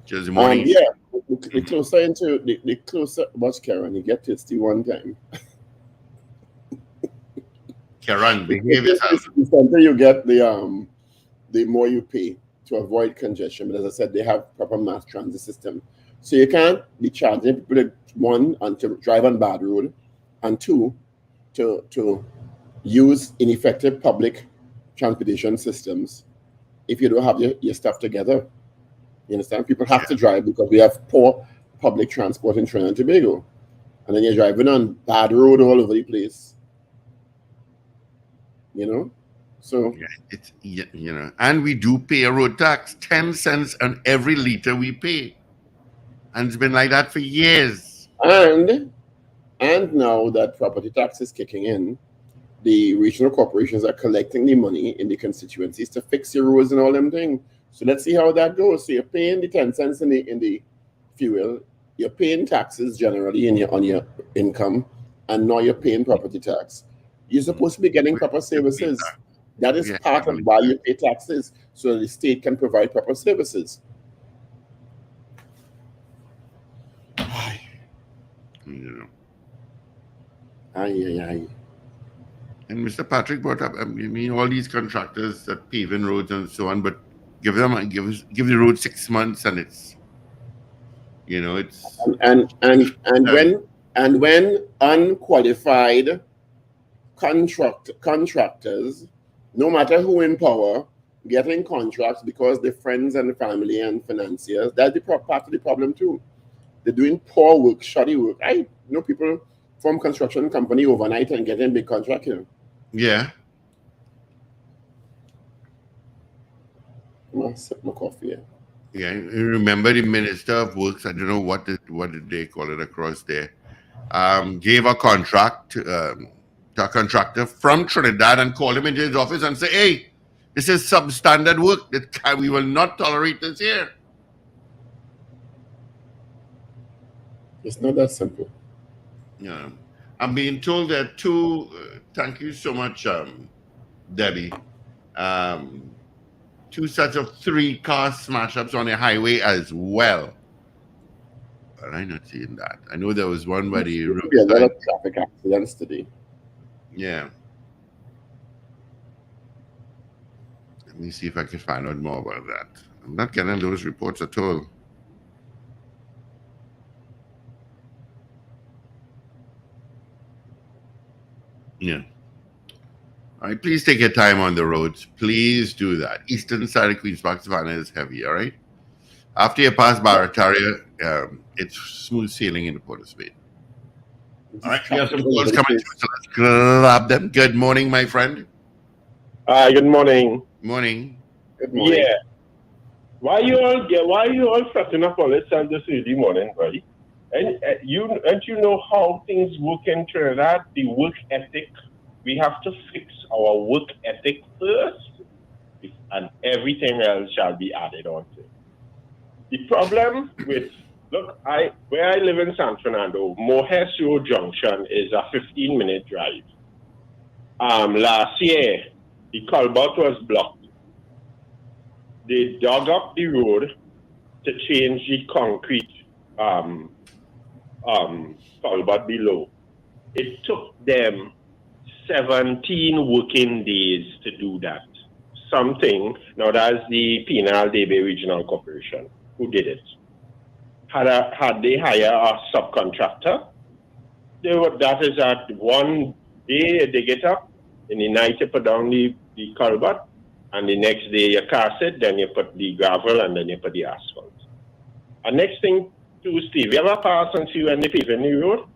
Jersey morning. Yeah. The closer into the closer, watch Karen, you get thirsty one time. Karen, behave yourself. The center you get, the more you pay to avoid congestion. But as I said, they have proper mass transit system. So you can't be charging people to, one, and to drive on bad road, and two, to use ineffective public transportation systems if you don't have your stuff together. You understand? People have to drive because we have poor public transport in Trinidad and Tobago. And then you're driving on bad road all over the place. You know? So and we do pay a road tax, 10 cents on every liter we pay. And it's been like that for years. And now that property tax is kicking in, the regional corporations are collecting the money in the constituencies to fix your roads and all them things. So let's see how that goes. So you're paying the 10 cents in the fuel, you're paying taxes generally on your income, and now you're paying property tax. You're supposed to be getting proper services. That is part of why you pay taxes, so the state can provide proper services. And Mr. Patrick brought up, I mean, all these contractors that paving roads and so on, but give the road 6 months and it's, it's and when unqualified contractors, no matter who in power, getting contracts because they're friends and family and financiers, that's part of the problem too. They're doing poor work, shoddy work. I know people from construction company overnight and getting big contract here. Yeah. I'm gonna sip my coffee here. Yeah, remember the Minister of Works, I don't know what did they call it across there, gave a contract to a contractor from Trinidad and called him into his office and say, hey, this is substandard work. We will not tolerate this here. It's not that simple. Yeah. I'm being told that two, thank you so much, Debbie, 2 sets of 3 car smash-ups on the highway as well. But I'm not seeing that. I know there was one by the roadside. Be a lot of traffic accidents today. Yeah. Let me see if I can find out more about that. I'm not getting those reports at all. Yeah. All right, please take your time on the roads. Please do that. Eastern side of Queen's Park Savannah is heavy, all right? After you pass Barataria, it's smooth sailing in the Port of Spain. All right, we have some calls coming through, so let's grab them. Good morning, my friend. Good morning. Morning. Good morning. Yeah. Why you all fretting up all this on this early morning, right? And you know how things work in Trinidad, the work ethic. We have to fix our work ethic first, and everything else shall be added on to. The problem with, where I live in San Fernando, Mojes Road Junction is a 15-minute drive. Last year, the culvert was blocked. They dug up the road to change the concrete culvert below. It took them 17 working days to do that. Now that's the Penal Day Bay Regional Corporation who did it. Had they hired a subcontractor, that is at one day they get up, in the night you put down the culvert, and the next day you cast it, then you put the gravel, and then you put the asphalt. And next thing too, Steve, you ever pass and see when they paving the road?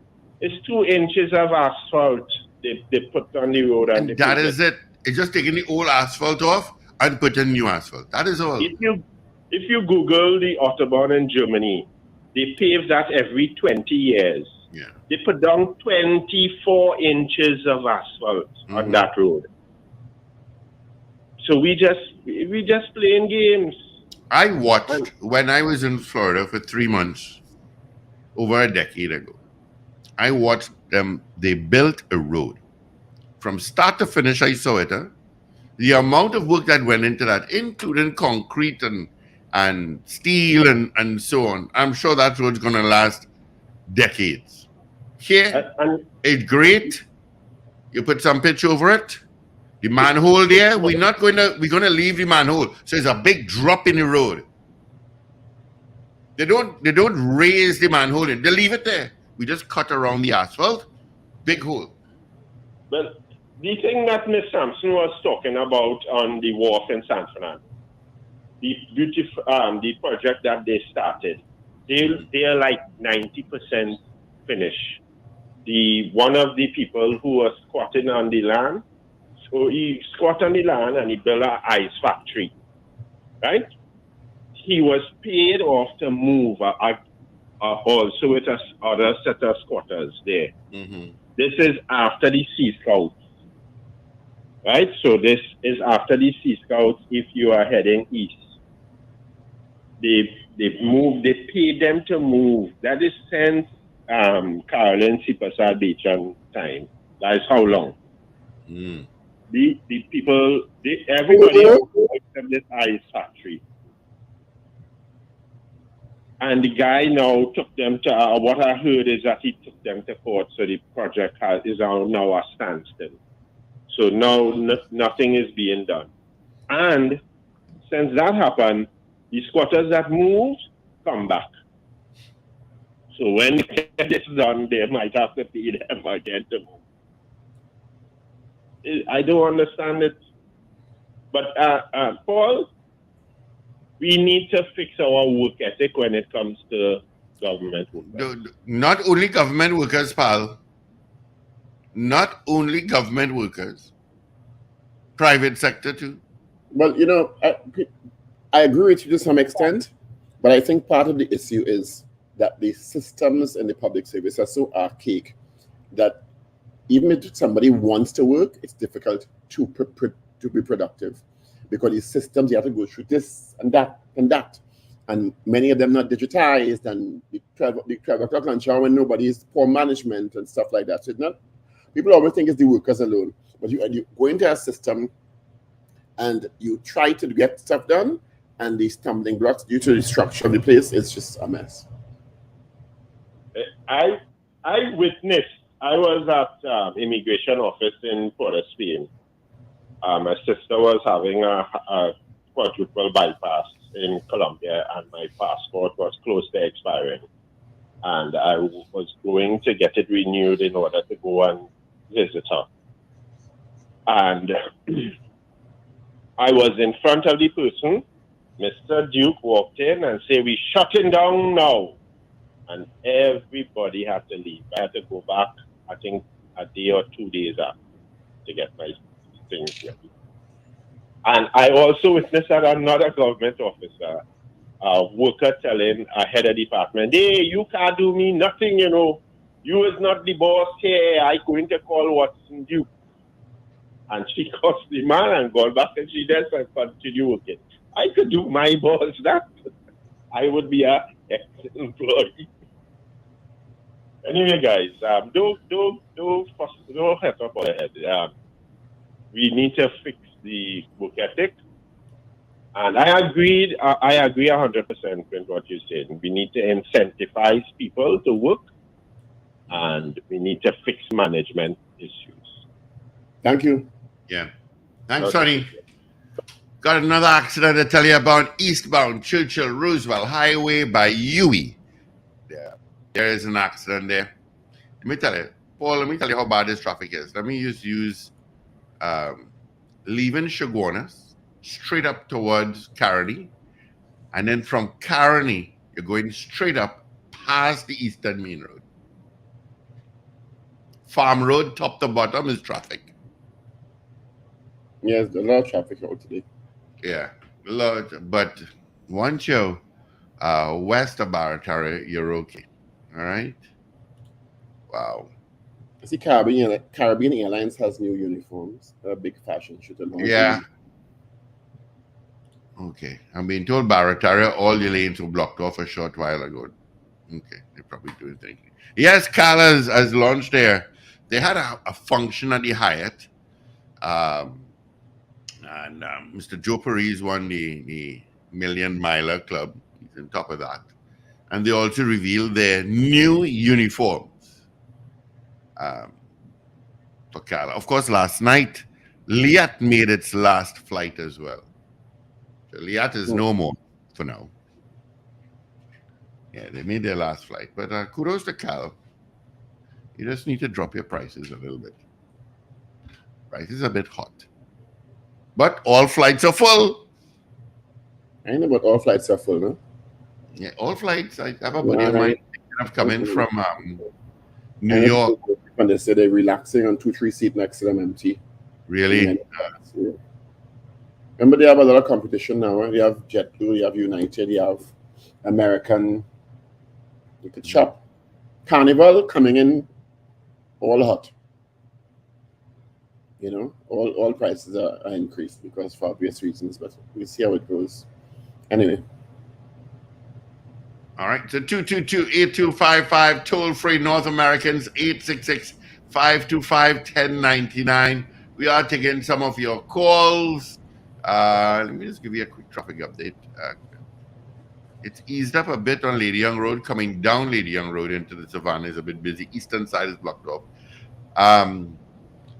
It's 2 inches of asphalt they put on the road. And that is it. It's just taking the old asphalt off and putting new asphalt. That is all. If you Google the Autobahn in Germany, they pave that every 20 years. Yeah. They put down 24 inches of asphalt on that road. So we just playing games. I watched when I was in Florida for 3 months, over a decade ago. I watched them. They built a road from start to finish. I saw it. The amount of work that went into that, including concrete and steel and so on. I'm sure that road's going to last decades. Here, it's great. You put some pitch over it. The manhole there, we're going to leave the manhole. So it's a big drop in the road. They don't raise the manhole. They leave it there. We just cut around the asphalt. Big hole. Well, the thing that Ms. Sampson was talking about on the wharf in San Fernando, the project that they started, they are like 90% finished. One of the people who was squatting on the land, so he squatted on the land and he built an ice factory, right? He was paid off to move also with other set of squatters there. Mm-hmm. This is after the Sea Scouts, right? So this is after the Sea Scouts if you are heading east. They paid them to move. That is since Carolyn C. Prasad Beecham time. That is how long. the people, everybody except this ice factory. And the guy now took them to, what I heard is that he took them to court, so the project is now a standstill. So now nothing is being done. And since that happened, the squatters that moved come back. So when it's done, they might have to pay them again to move. I don't understand it. But Paul, we need to fix our work ethic when it comes to government workers. Not only government workers, pal. Not only government workers. Private sector too. Well, you know, I agree with you to some extent, but I think part of the issue is that the systems in the public service are so archaic that even if somebody wants to work, it's difficult to be productive because these systems, you have to go through this and that and that. And many of them not digitized, and the 12 o'clock lunch hour when nobody's poor management and stuff like that. So it's not, people always think it's the workers alone, but you go into a system and you try to get stuff done, and the stumbling blocks due to the structure of the place, it's just a mess. I witnessed, I was at immigration office in Port of Spain. My sister was having a quadruple bypass in Colombia, and my passport was close to expiring. And I was going to get it renewed in order to go and visit her. And I was in front of the person. Mr. Duke walked in and said, "We're shutting down now." And everybody had to leave. I had to go back, I think, a day or 2 days after to get my things ready. And I also witnessed that another government officer, a worker telling a head of department, "Hey, you can't do me nothing, you know. You is not the boss here. I'm going to call Watson Duke." And she cussed the man and gone back, and she just continue working. I could do my boss that. I would be an ex-employee. Anyway, guys, don't head up on the head. We need to fix the work ethic. And I agree 100% with what you're saying. We need to incentivize people to work, and we need to fix management issues. Thank you. Yeah. Thanks, Sonny. Got another accident to tell you about, eastbound Churchill Roosevelt Highway by Huey. There is an accident there. Let me tell you, Paul, let me tell you how bad this traffic is. Let me use leaving Chaguanas straight up towards Caroni, and then from Caroni, you're going straight up past the Eastern Main Road. Farm Road, top to bottom, is traffic. Yes, there's a lot of traffic out today. Yeah, a lot. But once you're west of Barataria, you're okay. All right? Wow. I see Caribbean Airlines has new uniforms. A big fashion shoot. Yeah. Okay. I'm being told Barataria, all the lanes were blocked off a short while ago. Okay. They're probably doing things. Yes, Cal has launched there. They had a function at the Hyatt. And Mr. Joe Paris won the Million Miler Club. He's on top of that. And they also revealed their new uniforms for Cala. Of course, last night, Liat made its last flight as well. So Liat is no more for now. Yeah, they made their last flight. But kudos to Cal. You just need to drop your prices a little bit. Prices are a bit hot. But all flights are full. I know, but all flights are full, no? Yeah, all flights. I have a buddy of mine have come in from New York. And they say they're relaxing on 2-3 seats next to them empty. Really? Remember, they have a lot of competition now. Right? You have JetBlue, you have United, you have American. You could shop. Carnival coming in all hot. You know, all prices are increased because for obvious reasons, but we'll see how it goes. Anyway. All right, so 222-8255, toll-free North Americans, 866-525-1099. We are taking some of your calls. Let me just give you a quick traffic update. It's eased up a bit on Lady Young Road. Coming down Lady Young Road into the Savannah is a bit busy. Eastern side is blocked off.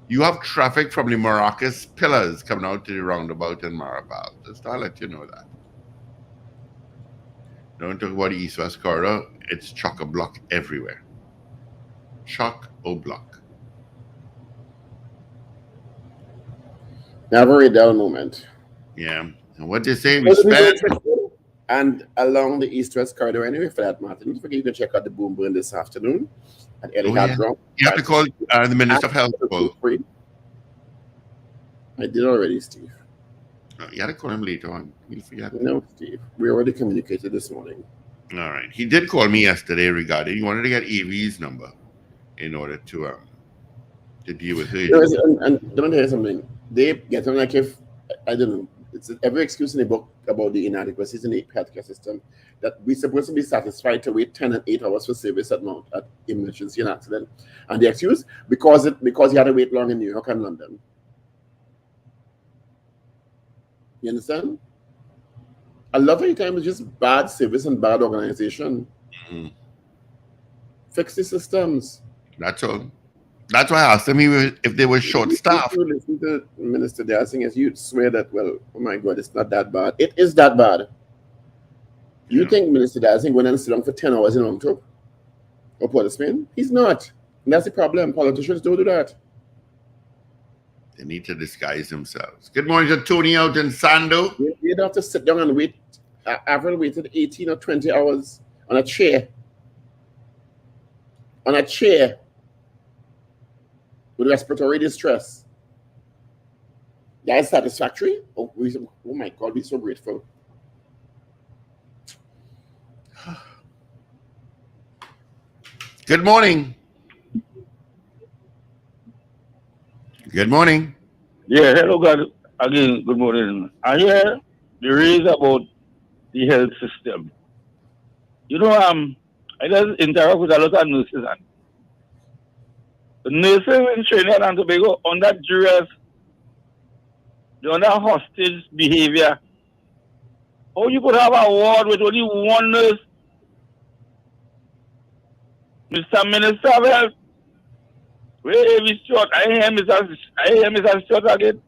You have traffic from the Maracas Pillars coming out to the roundabout in Marabal. Just to let you know that. Don't talk about the east-west corridor. It's chock-a-block everywhere. Chock-o-block. Never a dull moment. Yeah. And what they say, we spend... And along the east-west corridor anyway, for that matter. Don't forget you can check out the Boom Burn this afternoon at Elihad Ground. You have to call the Minister of Health. I did already, Steve. You had to call him later on. He'll forget. No, Steve. We already communicated this morning. All right. He did call me yesterday regarding he wanted to get AV's number in order to deal with her. And don't hear something. They get on like if I don't know. It's every excuse in the book about the inadequacies in the healthcare system that we're supposed to be satisfied to wait 10 and 8 hours for service at emergency and accident. And the excuse because you had to wait long in New York and London. You understand? A lot of the time it's just bad service and bad organization. Mm-hmm. Fix the systems. That's all. That's why I asked them if they were short-staffed. You listen to Minister Dancing as you swear that, well, oh my God, it's not that bad. It is that bad. You think Minister Dancing went and sit down for 10 hours in Longtop or Port of Spain? He's not. And that's the problem. Politicians don't do that. They need to disguise themselves. Good morning to Tony out in Sando. You don't have to sit down and wait. Avril waited 18 or 20 hours on a chair. On a chair. With respiratory distress. That is satisfactory. Oh my God, we're so grateful. Good morning. Good morning. Yeah, hello, God. Again, good morning. I hear the raise about the health system. You know, I just interact with a lot of nurses. And the nurses in Trinidad and Tobago under duress, they're under hostage behavior. How you could have a ward with only one nurse? Mr. Minister of Health, where is short? I hear Mr. Short again.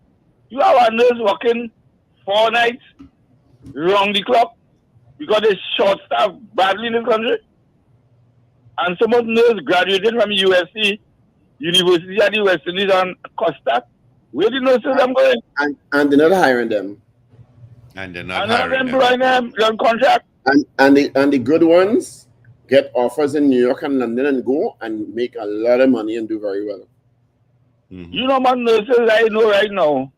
You have a nurse working 4 nights round the clock because they short staff badly in this country. And some of the nurses graduated from USC, University of the West Indies and Costa. Where the nurses are going? And they're not hiring them. And they're not hiring them. They're on contract. And the good ones get offers in New York and London and go and make a lot of money and do very well. Mm-hmm. You know, man, nurses I know right now,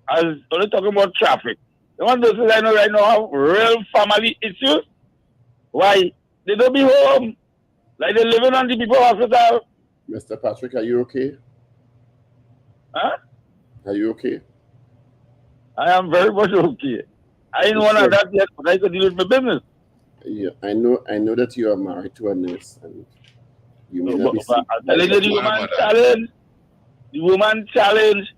as only talking about traffic. The one nurses I know right now have real family issues. Why? They don't be home. Like they're living on the people hospital. Mr. Patrick, are you okay? Huh? Are you okay? I am very much okay. I ain't one of that yet, but I can deal with my business. Yeah, I know that you are married to a nurse, and you may not be sick. I'm telling you, the woman challenge.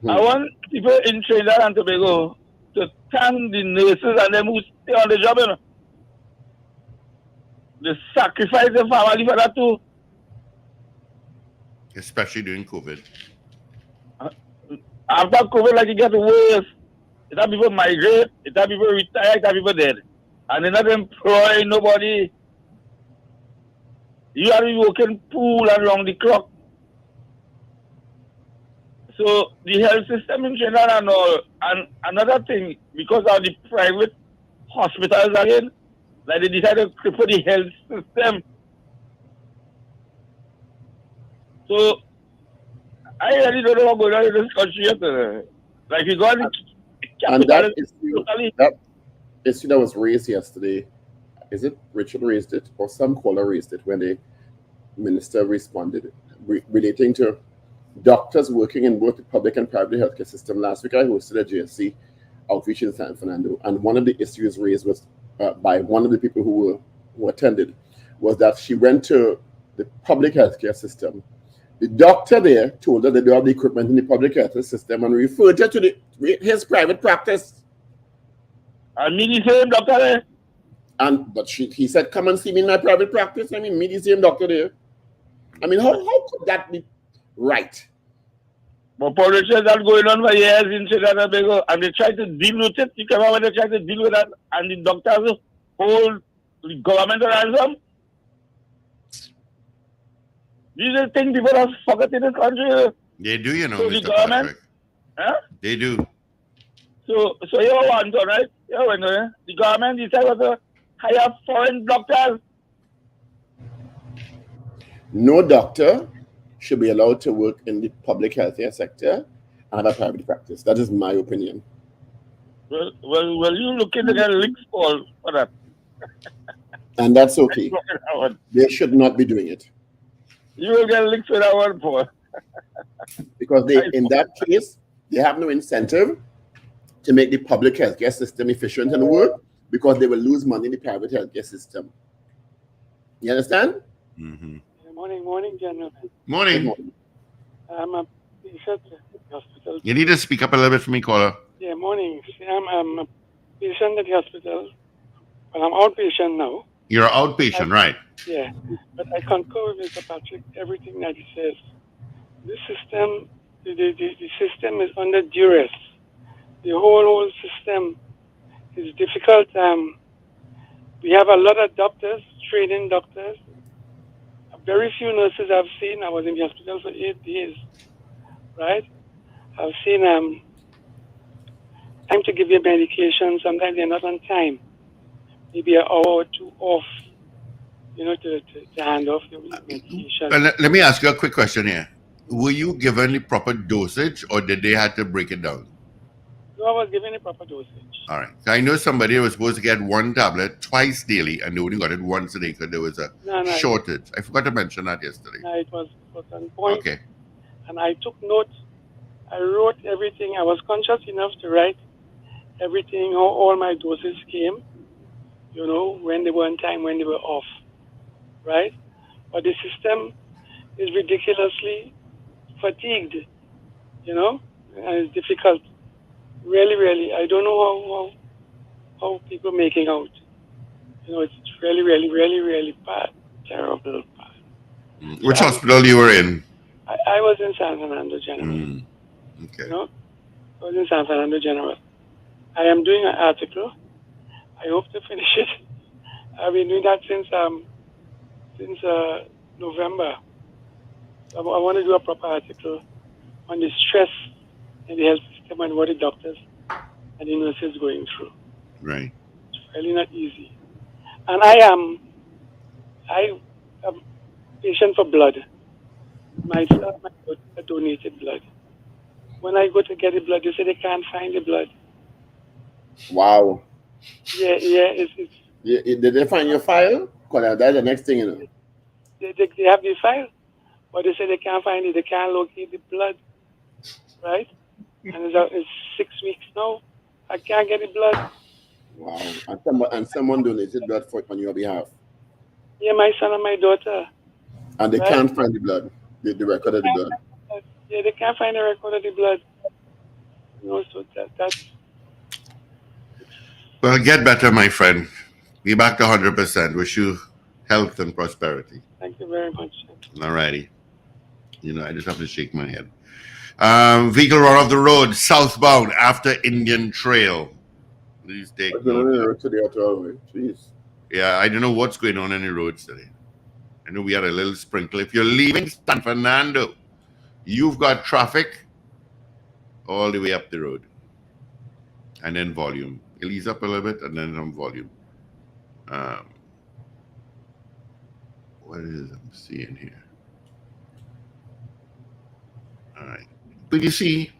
I want people in Trinidad and Tobago to thank the nurses and them who stay on the job, you know. They sacrifice their family for that too. Especially during COVID. After COVID, like it gets worse. It have people migrate, it have people retire, it have people dead. And they're not employing nobody. You have to be working pool and around the clock. So the health system in Trinidad and all, and another thing, because of the private hospitals again, like they decided to cripple the health system. So I really don't know what's going on in this country yet. Like you got and that issue that was raised yesterday, is it Richard raised it or some caller raised it when the minister responded relating to doctors working in both the public and private healthcare system. Last week I hosted a JSC outreach in San Fernando, and one of the issues raised was by one of the people who attended was that she went to the public healthcare system The doctor there told her they don't have the equipment in the public health system and referred her to his private practice. And me the same doctor there. But he said, come and see me in my private practice. I mean, me the same doctor there. I mean, how could that be right? But politics are going on for years in Trinidad and Tobago, and they try to deal with it. You come out when they try to deal with that, and the doctors hold the government ransom. These are things people have forgotten in this country. They do, you know, so Mr. the government, Patrick. huh? They do. So you want to, right? The government decided to hire foreign doctors. No doctor should be allowed to work in the public healthcare sector and have a private practice. That is my opinion. Well, you looking to get licks for that. And that's okay. They should not be doing it. You will get licks with that one, Paul. Because in that case, they have no incentive to make the public healthcare system efficient and work, because they will lose money in the private healthcare system. You understand? Mm-hmm. Morning, gentlemen. Morning. I'm a patient at the hospital. You need to speak up a little bit for me, caller. Yeah, morning. I'm a patient at the hospital, but I'm outpatient now. You're an outpatient, right? Yeah, but I concur with Mr. Patrick, everything that he says. This system, the system is under duress. The whole system is difficult. We have a lot of doctors, training doctors. Very few nurses I've seen. I was in the hospital for 8 days, right? I've seen time to give you medication. Sometimes they're not on time. Maybe an hour or two off, to hand off the medication. Well, let me ask you a quick question here. Were you given the proper dosage, or did they have to break it down? No, I was given a proper dosage. All right. I know somebody was supposed to get one tablet twice daily, and they only got it once a day because there was a shortage. I forgot to mention that yesterday. No, it was on point. Okay. And I took note. I wrote everything. I was conscious enough to write everything, how all my doses came, when they were on time, when they were off, right? But the system is ridiculously fatigued, and it's difficult. Really, I don't know how people making out. It's really bad, terrible bad. Which hospital you were in? I was in San Fernando General. Okay. I was in San Fernando General. I am doing an article. I hope to finish it. I've been doing that since November. So I want to do a proper article on the stress in the health system and what the doctors and the nurses going through. Right. It's really not easy. And I am patient for blood. Myself, my daughter donated blood. When I go to get the blood, they say they can't find the blood. Wow. Yeah. Did they find your file? Because that's the next thing, They have the file, but they say they can't find it. They can't locate the blood, right? And it's 6 weeks now. I can't get the blood. Wow. And someone donated blood on your behalf. Yeah, my son and my daughter. And they can't find the blood, the record of the blood. Yeah, they can't find the record of the blood. So that's... Well, get better, my friend. Be back to 100%. Wish you health and prosperity. Thank you very much. All righty. I just have to shake my head. Vehicle run off the road southbound after Indian Trail. Please take note. Jeez. Yeah, I don't know what's going on the roads today. I know we had a little sprinkle. If you're leaving San Fernando, you've got traffic all the way up the road. And then volume. It'll ease up a little bit and then some volume. What is I'm seeing here? All right. But you see,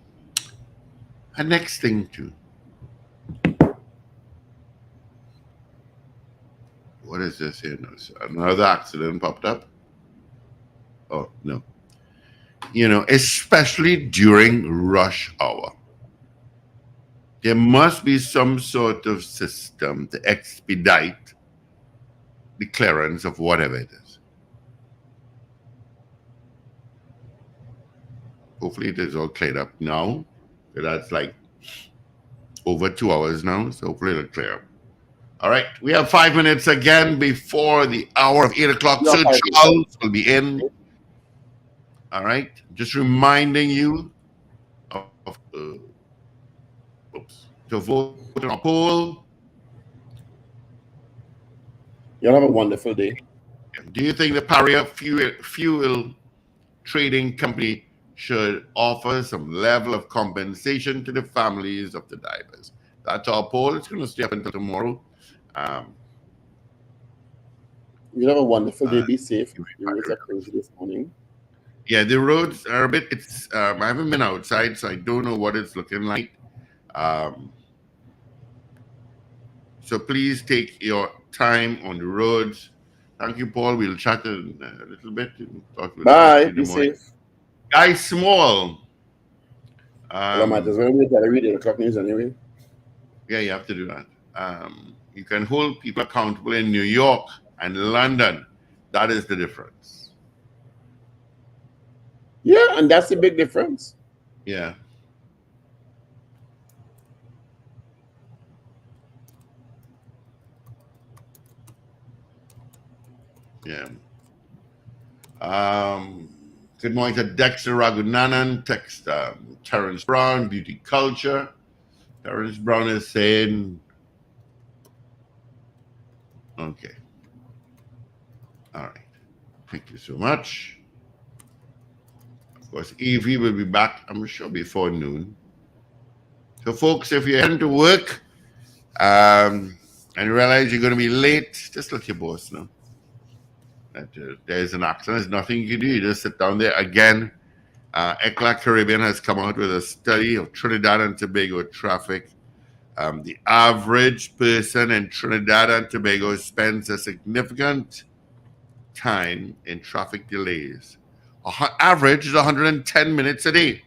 a next thing too. What is this here? No, another accident popped up. Oh, no. Especially during rush hour. There must be some sort of system to expedite the clearance of whatever it is. hopefully it is all cleared up now. So that's like over 2 hours now, so hopefully it'll clear up. All right, we have 5 minutes again before the hour of 8 o'clock. Sir Charles will be in. All right, just reminding you of to vote on a poll. Y'all have a wonderful day. Do you think the Paria fuel trading company should offer some level of compensation to the families of the divers? That's our poll. It's going to stay up until tomorrow. You have a wonderful day. Be safe. You roads are crazy this morning. Yeah, the roads are a bit. It's I haven't been outside, so I don't know what it's looking like. So please take your time on the roads. Thank you, Paul. We'll chat in a little bit. Bye. Be safe. Guy Small. Well, I might as well wait till I read 8 o'clock news anyway. Yeah, you have to do that. You can hold people accountable in New York and London. That is the difference. Yeah, and that's the big difference. Yeah. Yeah. Good morning to Dexter Ragunanan, text Terrence Brown, Beauty Culture. Terrence Brown is saying, okay. All right. Thank you so much. Of course, Evie will be back, I'm sure, before noon. So, folks, if you're heading to work and you realize you're going to be late, just let your boss know that there's an accident. There's nothing you can do. You just sit down there. Again, ECLA Caribbean has come out with a study of Trinidad and Tobago traffic. The average person in Trinidad and Tobago spends a significant time in traffic delays. Average is 110 minutes a day,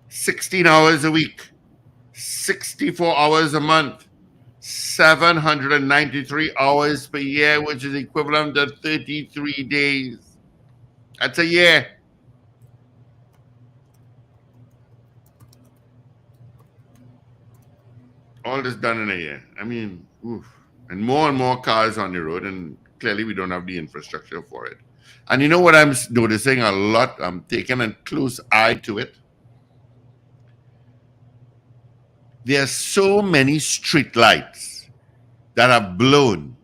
16 hours a week, 64 hours a month, 793 hours per year, which is equivalent to 33 days. That's a year. All this done in a year. I mean, oof. And more cars on the road, and clearly we don't have the infrastructure for it. And you know what I'm noticing a lot? I'm taking a close eye to it. There are so many street lights that have blown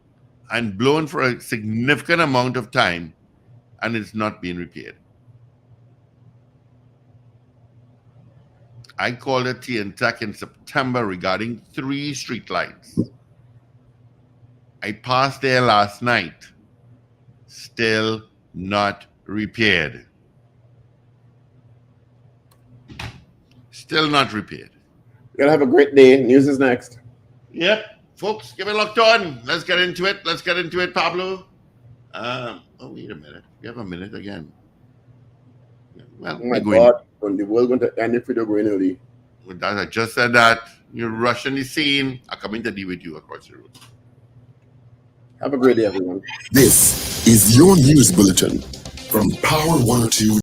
for a significant amount of time, and it's not being repaired. I called a TNTech in September regarding 3 street lights. I passed there last night. Still not repaired. Still not repaired. You're going to have a great day. News is next. Yep. Folks, give it locked on. Let's get into it. Pablo. Oh, wait a minute. We have a minute again. Well, oh my God. When the world going to end if we don't go in early. With that, I just said that. You're rushing the scene. I'm coming to deal with you across the road. Have a great day, everyone. This is your news bulletin from Power 102.